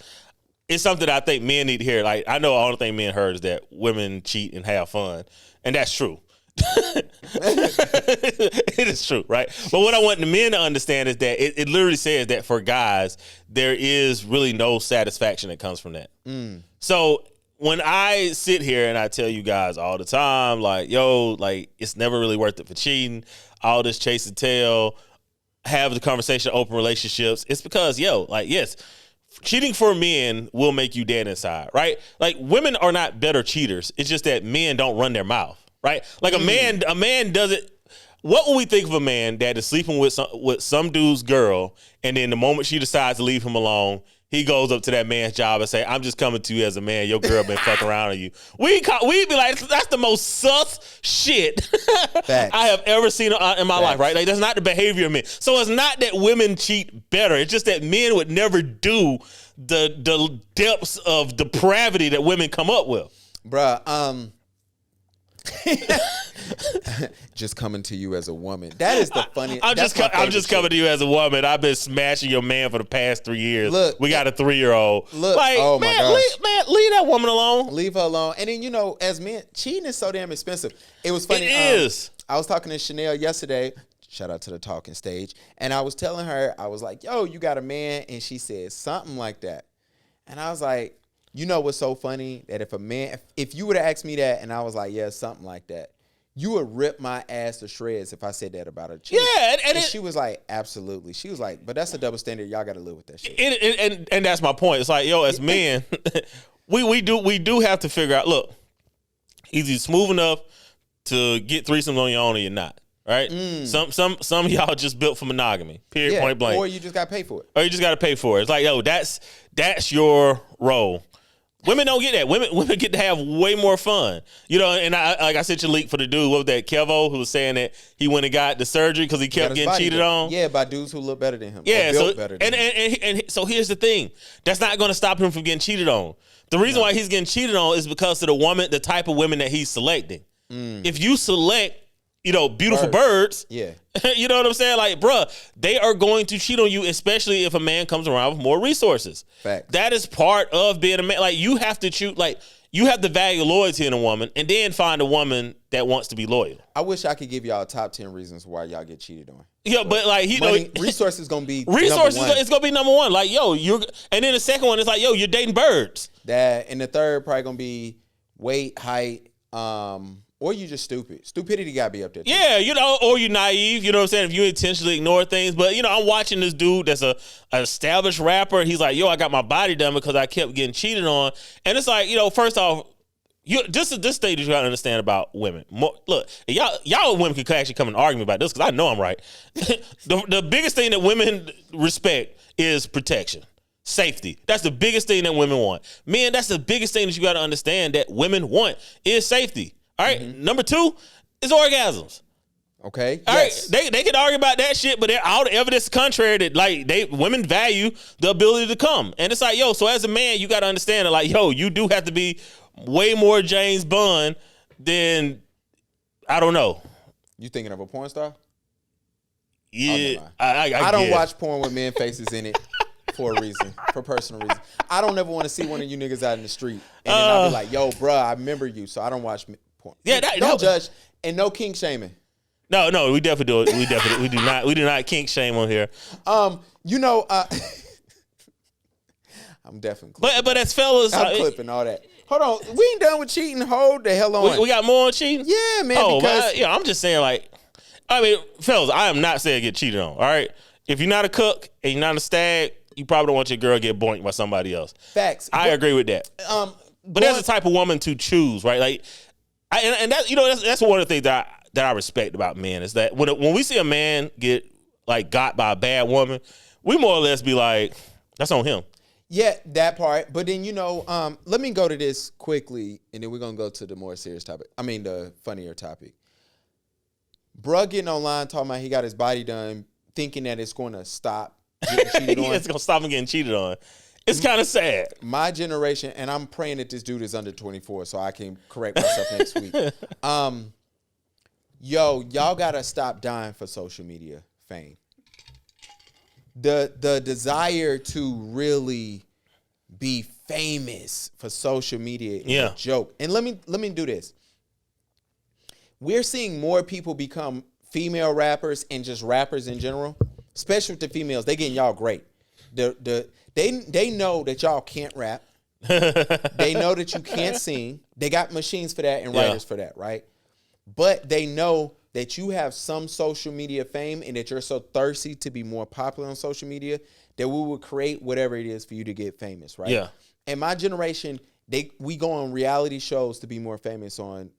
it's something that I think men need to hear. Like I know the only thing men heard is that women cheat and have fun, and that's true. It is true, right? But what I want the men to understand is that it literally says that for guys there is really no satisfaction that comes from that. So when I sit here and I tell you guys all the time, like, yo, like, it's never really worth it for cheating, all this chase and tell, have the conversation, open relationships, it's because, yes, cheating for men will make you dead inside, right? Like, women are not better cheaters. It's just that men don't run their mouth, right? Like, a man doesn't. What would we think of a man that is sleeping with some dude's girl, and then the moment she decides to leave him alone, he goes up to that man's job and say, I'm just coming to you as a man. Your girl been fucking around on you. We'd be like, that's the most sus shit I have ever seen in my life, right? Like, that's not the behavior of men. So it's not that women cheat better. It's just that men would never do the depths of depravity that women come up with. Bruh, just coming to you as a woman. That is the funniest. I'm just coming to you as a woman. I've been smashing your man for the past 3 years. Look, we got a 3-year-old. Look, like, oh my gosh. leave that woman alone. Leave her alone. And then, as men, cheating is so damn expensive. It was funny. It is. I was talking to Chanel yesterday. Shout out to the talking stage. And I was telling her, I was like, yo, you got a man? And she said something like that. And I was like, you know what's so funny? That if you would have asked me that and I was like, yeah, something like that, you would rip my ass to shreds if I said that about a chick. Yeah, and she was like, absolutely. She was like, but that's a double standard. Y'all got to live with that shit. And that's my point. It's like, yo, as men, we do have to figure out. Look, either you're smooth enough to get threesomes on your own or you're not. right? Some of y'all just built for monogamy. Period. Point blank. Or you just got to pay for it. Or you just got to pay for it. It's like, yo, that's your role. Women don't get that. Women get to have way more fun. You know, and I sent you a link for the dude, what was that, KEVO, who was saying that he went and got the surgery because he kept getting cheated on. Yeah, by dudes who look better than him. Yeah, better than him. And so here's the thing. That's not going to stop him from getting cheated on. The reason why he's getting cheated on is because of the type of women that he's selecting. If you select, beautiful birds, yeah. You know what I'm saying? Like, bruh, they are going to cheat on you, especially if a man comes around with more resources. Facts. That is part of being a man. Like, you have to choose, like, you have to value loyalty in a woman and then find a woman that wants to be loyal. I wish I could give y'all top 10 reasons why y'all get cheated on. Yeah, but like, resources going to be resources. number one. It's going to be number one. Like, and then the second one is like, you're dating birds. That, and the third probably going to be weight, height, or you just stupid. Stupidity got to be up there too. Yeah, or you're naive, you know what I'm saying? If you intentionally ignore things. But, I'm watching this dude that's an established rapper. He's like, I got my body done because I kept getting cheated on. And it's like, first off, this stage you got to understand about women. Look, y'all women can actually come and argue about this because I know I'm right. The biggest thing that women respect is protection. Safety. That's the biggest thing that women want. Men, that's the biggest thing that you got to understand that women want is safety. All right. Number 2 is orgasms. Okay. All yes. right. They can argue about that shit, but all the evidence contrary that like women value the ability to come. And it's like, so as a man, you got to understand that like, you do have to be way more James Bond than, I don't know. You thinking of a porn star? Yeah. I don't watch porn with men faces in it for a reason, for personal reasons. I don't ever want to see one of you niggas out in the street. And then I'll be like, bruh, I remember you, so I don't watch porn. Yeah, don't judge and no kink shaming. No, we definitely do it. We do not kink shame on here. I'm definitely clipping. But as fellas, I'm clipping all that. Hold on, we ain't done with cheating. Hold the hell on. We got more on cheating? Yeah, man. Because I'm just saying, like, fellas, I am not saying get cheated on. All right, if you're not a cook and you're not a stag, you probably don't want your girl get boinked by somebody else. Facts. I agree with that. But there's a type of woman to choose, right? Like, that's one of the things that I respect about men is that when we see a man get like got by a bad woman, we more or less be like, that's on him. Yeah, that part. But then, let me go to this quickly, and then we're going to go to the more serious topic. I mean, the funnier topic. Bruh getting online talking about he got his body done, thinking that it's going to stop getting cheated on. It's going to stop him getting cheated on. It's kind of sad. My generation, and I'm praying that this dude is under 24 so I can correct myself next week. Y'all got to stop dying for social media fame. The desire to really be famous for social media is a joke. And let me do this. We're seeing more people become female rappers and just rappers in general, especially with the females. They getting y'all great. They know that y'all can't rap. They know that you can't sing. They got machines for that and writers for that, right? But they know that you have some social media fame and that you're so thirsty to be more popular on social media that we will create whatever it is for you to get famous, right? Yeah. And my generation, we go on reality shows to be more famous on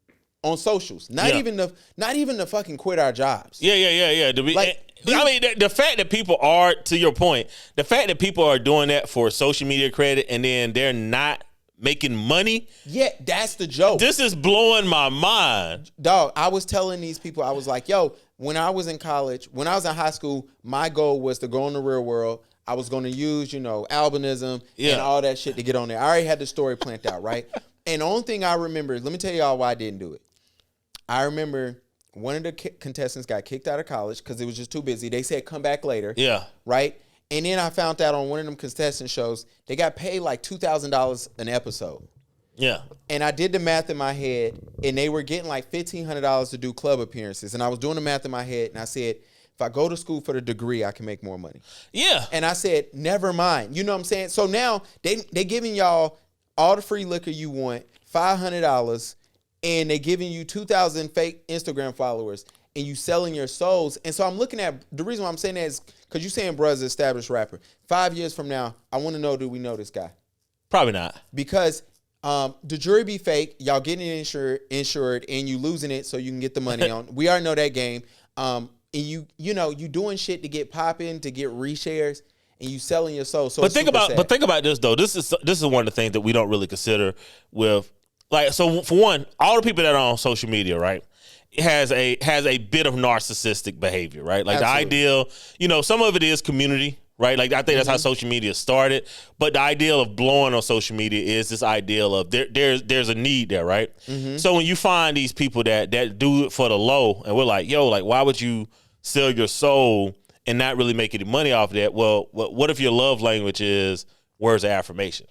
socials. Not even to fucking quit our jobs. Yeah. The fact that people are, to your point, the fact that people are doing that for social media credit and then they're not making money. Yeah, that's the joke. This is blowing my mind. Dog, I was telling these people, I was like, when I was in college, when I was in high school, my goal was to go in the real world. I was going to use, albinism and all that shit to get on there. I already had the story planned out, right? And the only thing I remember is, let me tell y'all why I didn't do it. I remember one of the contestants got kicked out of college because it was just too busy. They said, come back later. Yeah. Right? And then I found out on one of them contestant shows, they got paid like $2,000 an episode. Yeah. And I did the math in my head, and they were getting like $1,500 to do club appearances. And I was doing the math in my head, and I said, if I go to school for the degree, I can make more money. Yeah. And I said, never mind. You know what I'm saying? So now they giving y'all all the free liquor you want, $500, and they giving you 2,000 fake Instagram followers, and you selling your souls. And so I'm looking at, the reason why I'm saying that is because you're saying bruh's an established rapper. 5 years from now, I want to know, do we know this guy? Probably not. Because the jury be fake, y'all getting it insured, and you losing it so you can get the money on. We already know that game. And you doing shit to get popping, to get reshares, and you selling your soul. So but think about this though. This is one of the things that we don't really consider with, like, so for one, all the people that are on social media, right, has a bit of narcissistic behavior, right? Like Absolutely. The ideal, some of it is community, right? Like I think that's how social media started. But the ideal of blowing on social media is this ideal of there's a need there, right? So when you find these people that do it for the low, and we're like, yo, like, why would you sell your soul and not really make any money off of that? Well, what if your love language is words of affirmation?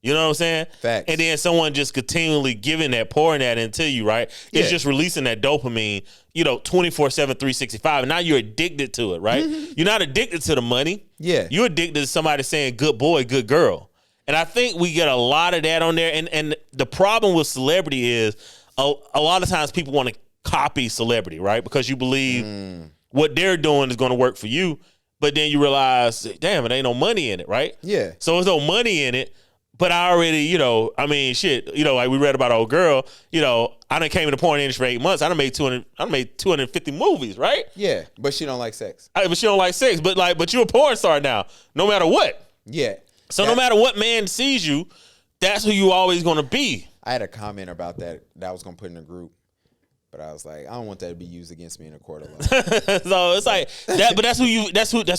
You know what I'm saying? Facts. And then someone just continually giving that, pouring that into you, right? Yeah. It's just releasing that dopamine, 24/7, 365. And now you're addicted to it, right? You're not addicted to the money. Yeah. You're addicted to somebody saying good boy, good girl. And I think we get a lot of that on there. And the problem with celebrity is a lot of times people want to copy celebrity, right? Because you believe what they're doing is going to work for you. But then you realize, damn, it ain't no money in it, right? Yeah. So there's no money in it. But I already, like we read about old girl, I done came in the porn industry for 8 months. I done made 250 movies, right? Yeah, but she don't like sex. But she don't like sex. But you're a porn star now, no matter what. Yeah. So no matter what man sees you, that's who you always gonna be. I had a comment about that I was gonna put in a group, but I was like, I don't want that to be used against me in a court of law. So it's like that, but that's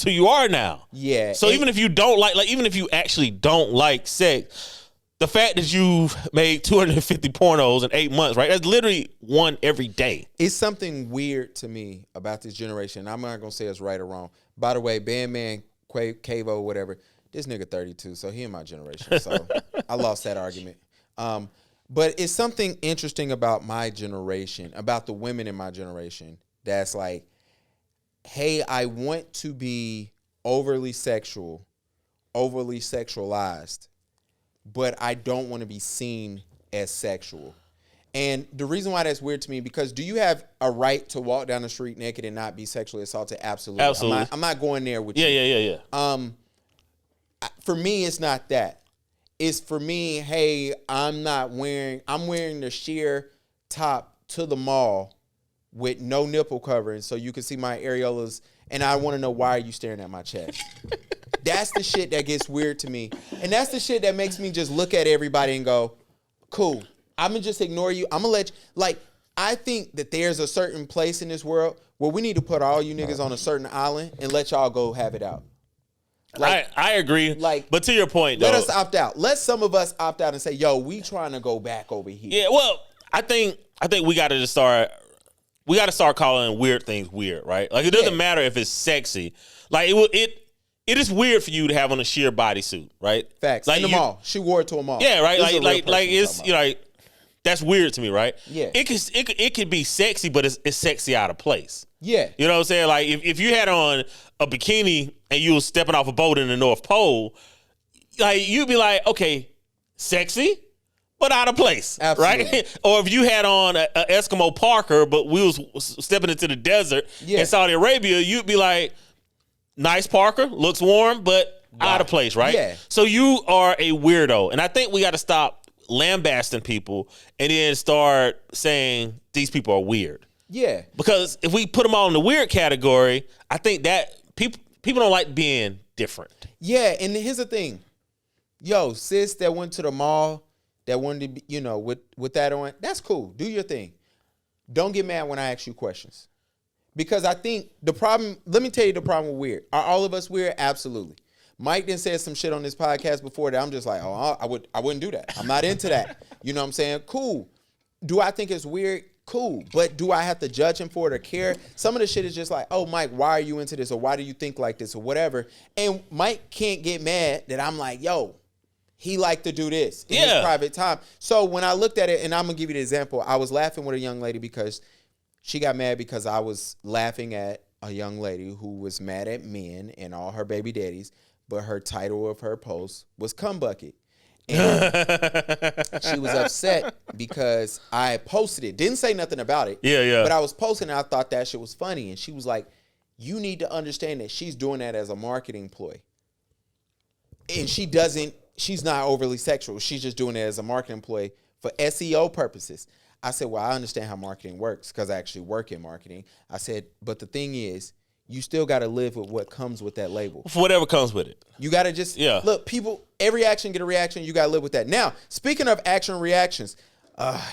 who you are now. Yeah. So even if you don't even if you actually don't like sex, the fact that you've made 250 pornos in 8 months, right? That's literally one every day. It's something weird to me about this generation. I'm not gonna say it's right or wrong. By the way, Bandman, KEVO, whatever, this nigga 32, so he in my generation. So I lost that argument. But it's something interesting about my generation, about the women in my generation, that's like, hey, I want to be overly sexual, overly sexualized, but I don't want to be seen as sexual. And the reason why that's weird to me, because do you have a right to walk down the street naked and not be sexually assaulted? Absolutely. Absolutely. I'm not going there with you. Yeah. For me, it's not that. It's for me, hey, I'm wearing the sheer top to the mall with no nipple covering so you can see my areolas, and I want to know, why are you staring at my chest? That's the shit that gets weird to me. And that's the shit that makes me just look at everybody and go, cool, I'm going to just ignore you. I'm going to let you, like, I think that there's a certain place in this world where we need to put all you niggas on a certain island and let y'all go have it out. Like, I agree. But to your point, though, let us opt out. Let some of us opt out and say, yo, we trying to go back over here. Yeah, well, I think we got to just start. We got to start calling weird things weird, right? Like, it doesn't matter if it's sexy. Like, it is weird for you to have on a sheer bodysuit, right? Facts. Like, in the mall, she wore it to a mall. Yeah, right. Like it's that's weird to me, right? Yeah. It could be sexy, but it's sexy out of place. Yeah. You know what I'm saying? Like, if you had on a bikini and you was stepping off a boat in the North Pole, like, you'd be like, okay, sexy, but out of place. Absolutely. Right? Or if you had on a Eskimo Parker, but we was stepping into the desert in Saudi Arabia, you'd be like, nice Parker, looks warm, but out of place, right? Yeah. So you are a weirdo. And I think we got to stop lambasting people and then start saying these people are weird. Yeah. Because if we put them all in the weird category, I think that people don't like being different. Yeah, and here's the thing. Yo, sis that went to the mall, that wanted to be, with that on, that's cool. Do your thing. Don't get mad when I ask you questions. Because I think the problem, let me tell you the problem with weird. Are all of us weird? Absolutely. Mike done said some shit on this podcast before that I'm just like, oh, I wouldn't do that. I'm not into that. You know what I'm saying? Cool. Do I think it's weird? Cool. But do I have to judge him for it or care? Some of the shit is just like, oh, Mike, why are you into this? Or why do you think like this or whatever? And Mike can't get mad that I'm like, yo, he like to do this in his private time. So when I looked at it, and I'm going to give you the example, I was laughing with a young lady because she got mad because I was laughing at a young lady who was mad at men and all her baby daddies, but her title of her post was Cum Bucket. And she was upset because I posted it. Didn't say nothing about it. Yeah. But I was posting it. I thought that shit was funny. And she was like, you need to understand that she's doing that as a marketing ploy. And she's not overly sexual. She's just doing it as a marketing ploy for SEO purposes. I said, well, I understand how marketing works because I actually work in marketing. I said, but the thing is, you still got to live with what comes with that label. For whatever comes with it. You got to just, look, people, every action get a reaction. You got to live with that. Now, speaking of action reactions,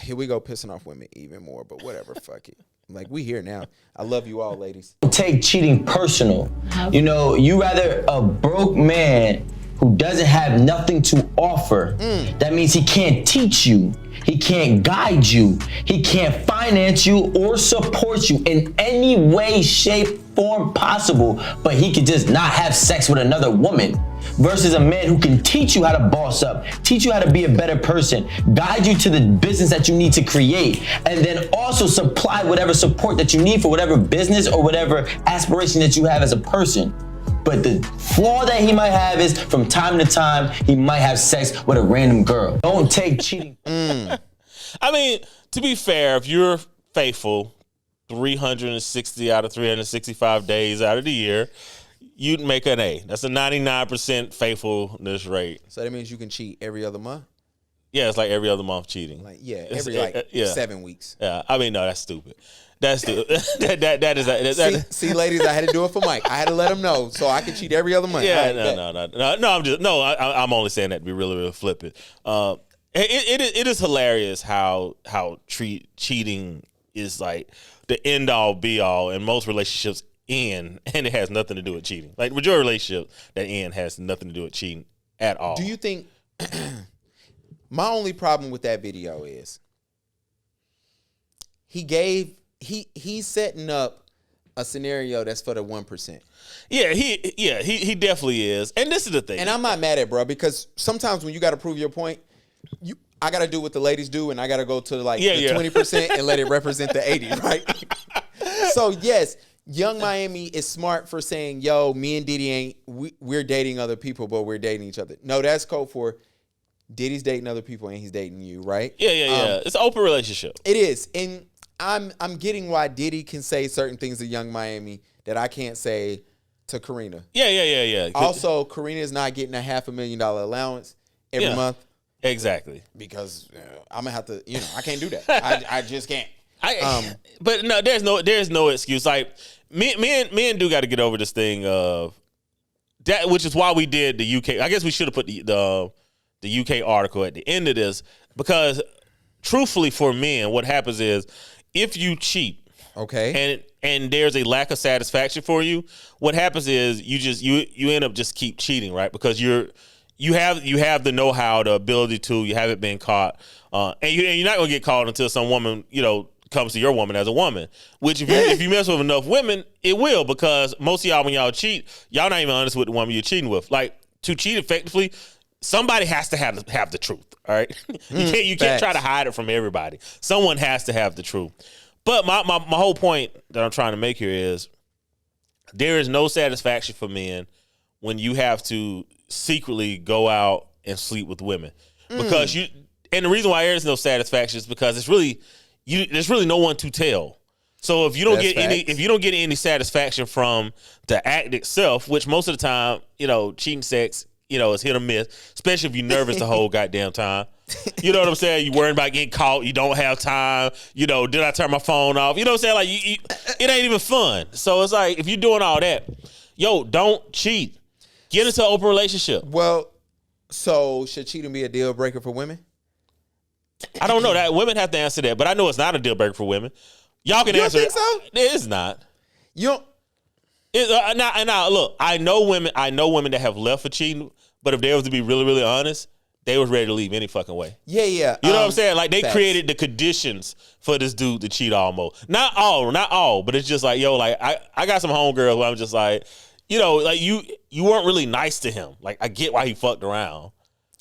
here we go pissing off women even more, but whatever, fuck it. Like, we here now. I love you all, ladies. Take cheating personal. You know, you rather a broke man who doesn't have nothing to offer. That means he can't teach you. He can't guide you. He can't finance you or support you in any way, shape, form possible, but he could just not have sex with another woman. Versus a man who can teach you how to boss up, teach you how to be a better person, guide you to the business that you need to create, and then also supply whatever support that you need for whatever business or whatever aspiration that you have as a person. But the flaw that he might have is from time to time, he might have sex with a random girl. Don't take cheating. I mean, to be fair, if you're faithful 360 out of 365 days out of the year, you'd make an A. That's a 99% faithfulness rate. So that means you can cheat every other month? Yeah, it's like every other month cheating. Like, every 7 weeks. Yeah, I mean, no, that's stupid. That's stupid. that is. See, ladies, I had to do it for Mike. I had to let him know so I could cheat every other month. Yeah, no. I'm only saying that to be really, really flippant. It is hilarious how cheating is like the end all be all, and most relationships end, and it has nothing to do with cheating. Like majority relationships that end has nothing to do with cheating at all. Do you think? My only problem with that video is he's setting up a scenario that's for the 1%. Yeah, he definitely is. And this is the thing. And I'm not mad at bro, because sometimes when you got to prove your point, I got to do what the ladies do, and I got to go to the 20% and let it represent the 80, right? So yes, Young Miami is smart for saying, yo, me and Diddy we're dating other people, but we're dating each other. No, that's code for Diddy's dating other people and he's dating you, right? Yeah. It's an open relationship. It is. And I'm getting why Diddy can say certain things to Young Miami that I can't say to Karina. Yeah. Also, Karina is not getting a $500,000 allowance every month. Exactly. Because I'm gonna have to, I can't do that. I just can't. But no, there's no excuse. Like me and Duke got to get over this thing of that, which is why we did the UK. I guess we should have put the UK article at the end of this, because truthfully for men, what happens is if you cheat, okay, and there's a lack of satisfaction for you, what happens is you end up just keep cheating, right? Because you have the know-how, the ability to, you haven't been caught, and you're not gonna get caught until some woman comes to your woman as a woman. Which if you mess with enough women, it will, because most of y'all, when y'all cheat, y'all not even honest with the woman you're cheating with. Like, to cheat effectively, somebody has to have the truth. All right, you can't try to hide it from everybody. Someone has to have the truth. But my whole point that I'm trying to make here is there is no satisfaction for men when you have to secretly go out and sleep with women, because and the reason why there is no satisfaction is because there's really no one to tell. So if you don't get any satisfaction from the act itself, which most of the time, cheating sex, is hit or miss, especially if you're nervous the whole goddamn time. You know what I'm saying? You worrying about getting caught. You don't have time. Did I turn my phone off? You know what I'm saying? Like, it ain't even fun. So it's like, if you're doing all that, don't cheat. Get into an open relationship. Well, so should cheating be a deal breaker for women? I don't know. That women have to answer that, but I know it's not a deal breaker for women. Y'all can answer it. So? It is not. Now, look, I know women that have left for cheating, but if they was to be really, really honest, they was ready to leave any fucking way. Yeah. You know what I'm saying? Like, they created the conditions for this dude to cheat almost. Not all, but it's just like, I got some homegirls where I'm just like, like you weren't really nice to him. Like, I get why he fucked around.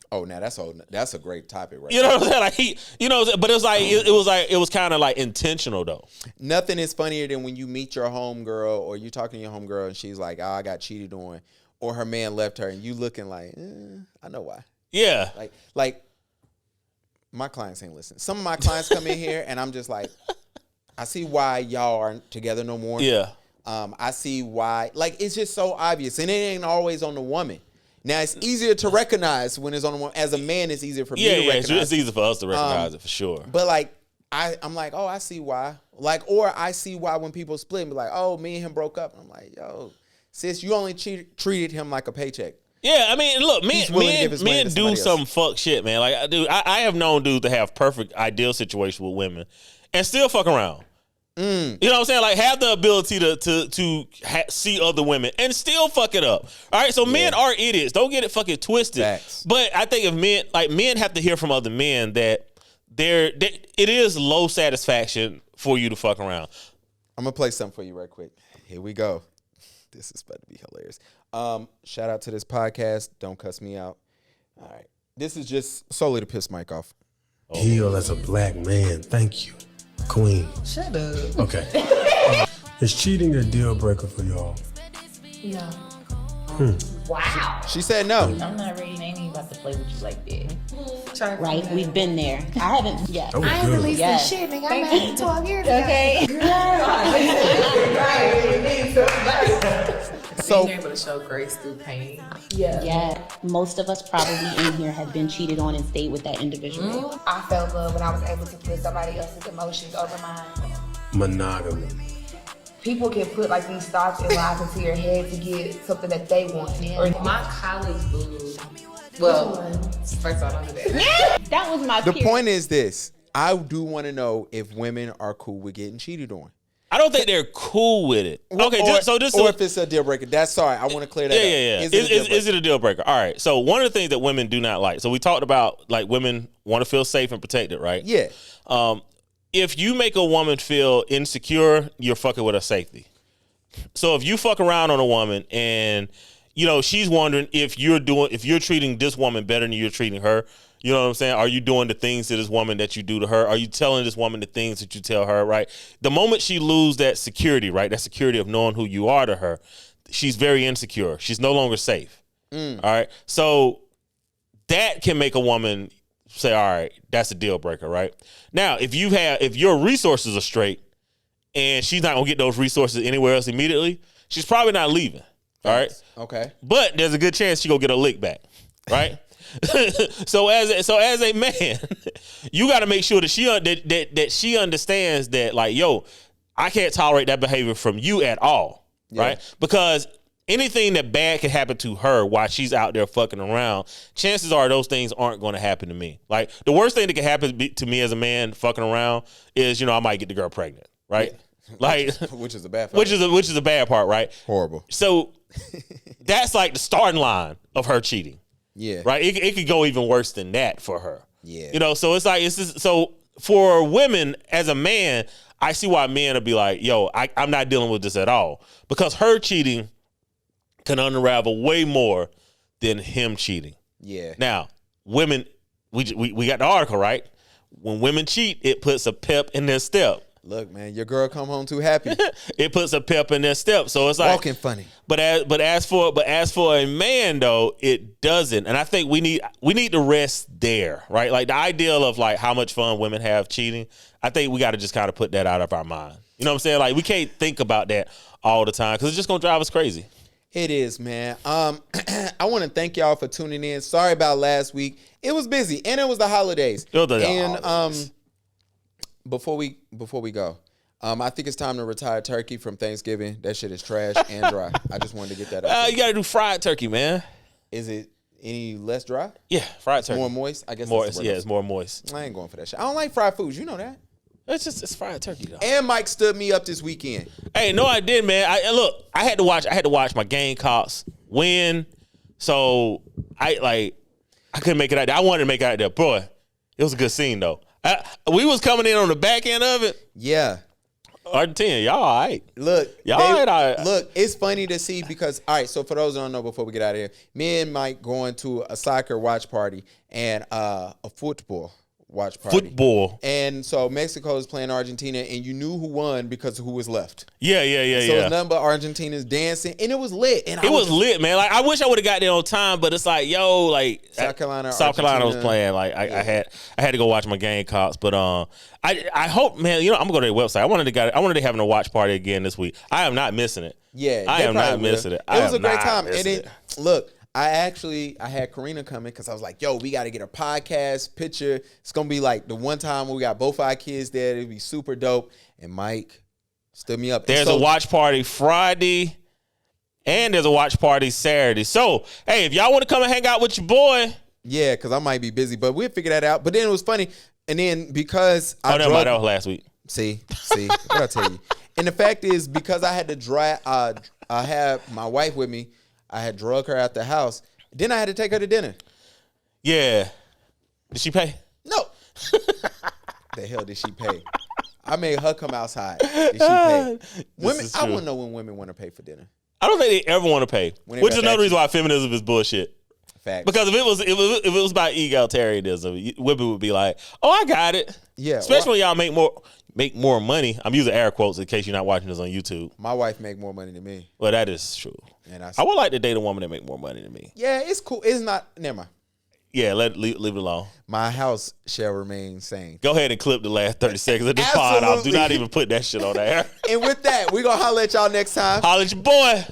Oh, now that's a great topic, right? You know what I'm saying? Like but it was like it was kind of like intentional though. Nothing is funnier than when you meet your homegirl or you talking to your homegirl and she's like, "Oh, I got cheated on," or her man left her, and you looking like, I know why. Yeah. Like my clients ain't listening. Some of my clients come in here and I'm just like, I see why y'all aren't together no more. Yeah. I see why. Like, it's just so obvious, and it ain't always on the woman. Now, it's easier to recognize when it's on the woman. As a man, it's easier for me to recognize. It's easier for us to recognize it for sure. But like, I'm like, oh, I see why. Like, or I see why when people split and be like, oh, me and him broke up. I'm like, yo, sis, you only treated him like a paycheck. Yeah, I mean, look, men do some fuck shit, man. Like, dude, I have known dudes to have perfect, ideal situation with women and still fuck around. You know what I'm saying? Like, have the ability to see other women and still fuck it up. All right, so men are idiots. Don't get it fucking twisted. Facts. But I think if men have to hear from other men that it is low satisfaction for you to fuck around. I'm gonna play something for you right quick. Here we go. This is about to be hilarious. Shout out to this podcast. Don't cuss me out. All right. This is just solely to piss Mike off. Heal as a black man. Thank you, Queen. Shut up. Okay. Is cheating a deal breaker for y'all? No. Wow. She said no. I'm not ready. I ain't even about to play with you like that. Right? We've been there. I haven't. Yeah. That was I ain't good. released this shit, nigga. I made it 12 years ago. Okay. So being able to show grace through pain. Yeah. Most of us probably in here have been cheated on and stayed with that individual. I felt good when I was able to put somebody else's emotions over mine. Monogamy. People can put like these thoughts and lies into your head to get something that they want. Or My college boo. Well, first of all, don't do that. That was my the period. point is this. I do want to know if women are cool with getting cheated on. I don't think they're cool with it. Okay, or if it's a deal breaker. That's sorry. I want to clear that up. Yeah. Is it a deal breaker? All right. So one of the things that women do not like. So we talked about like women want to feel safe and protected, right? Yeah. If you make a woman feel insecure, you're fucking with her safety. So if you fuck around on a woman and she's wondering if you're treating this woman better than you're treating her. You know what I'm saying? Are you doing the things to this woman that you do to her? Are you telling this woman the things that you tell her, right? The moment she loses that security, right, that security of knowing who you are to her, she's very insecure. She's no longer safe. All right? So that can make a woman say, all right, that's a deal breaker, right? Now, if your resources are straight and she's not going to get those resources anywhere else immediately, she's probably not leaving, all right? Okay. But there's a good chance she going to get a lick back, right? So as a man, you got to make sure that she understands that, like, yo, I can't tolerate that behavior from you at all, right? Because anything that bad can happen to her while she's out there fucking around, chances are those things aren't going to happen to me. Like, the worst thing that can happen to me as a man fucking around is, I might get the girl pregnant, right? Yeah. Like, which is a bad part. Which is a bad part, right? Horrible. So that's like the starting line of her cheating. Yeah. Right? It could go even worse than that for her. Yeah. So it's like, so for women, as a man, I see why men will be like, yo, I'm not dealing with this at all. Because her cheating can unravel way more than him cheating. Yeah. Now, women, we got the article, right? When women cheat, it puts a pep in their step. Look, man, your girl come home too happy. It puts a pep in their step. So it's like walking funny. But as for a man though, it doesn't. And I think we need to rest there, right? Like the ideal of like how much fun women have cheating. I think we got to just kind of put that out of our mind. You know what I'm saying? Like we can't think about that all the time because it's just gonna drive us crazy. It is, man. I want to thank y'all for tuning in. Sorry about last week. It was busy and it was the holidays. Before we go, I think it's time to retire turkey from Thanksgiving. That shit is trash and dry. I just wanted to get that out. You got to do fried turkey, man. Is it any less dry? Yeah, fried turkey. More moist? I guess more. It's more moist. I ain't going for that shit. I don't like fried foods. You know that. It's fried turkey though. And Mike stood me up this weekend. Hey, no, I did, man. I had to watch my Gamecocks win. So I couldn't make it out there. I wanted to make it out there. Boy, it was a good scene though. We was coming in on the back end of it. Yeah. Argentina, y'all all right. Look, all right. Look, it's funny to see because, all right, so for those who don't know, before we get out of here, me and Mike going to a soccer watch party and a football watch party. Football. And so Mexico is playing Argentina, and you knew who won because of who was left. Yeah. So it was nothing but Argentina's dancing, and it was lit. And it was lit, man. Like I wish I would have got there on time, but it's like, yo, like South Carolina was playing. Like I had to go watch my Gamecocks, but I hope, man. I'm gonna go to their website. I wanted to have a watch party again this week. I am not missing it. Yeah, I am not missing it. It was a great time, and look. I had Karina coming because I was like, yo, we got to get a podcast picture. It's going to be like the one time where we got both our kids there. It'd be super dope. And Mike stood me up. There's a watch party Friday and there's a watch party Saturday. So, hey, if y'all want to come and hang out with your boy. Yeah, because I might be busy, but we'll figure that out. But then it was funny. And then because that was last week. See, what I tell you. And the fact is, because I had to drive, I had my wife with me. I had drug her out the house. Then I had to take her to dinner. Yeah. Did she pay? No. The hell did she pay? I made her come outside. Did she pay? Women, I want to know when women want to pay for dinner. I don't think they ever want to pay, which is another reason why feminism is bullshit. Fact. Because if it was about egalitarianism, women would be like, "Oh, I got it." Yeah. Especially when y'all make more money. I'm using air quotes in case you're not watching this on YouTube. My wife make more money than me. Well, that is true. And I would like to date a woman that make more money than me. Yeah, it's cool. It's not. Never mind. Yeah, leave it alone. My house shall remain sane. Go ahead and clip the last 30 seconds of this pod off. Do not even put that shit on there. And with that, we're going to holler at y'all next time. Holler at your boy.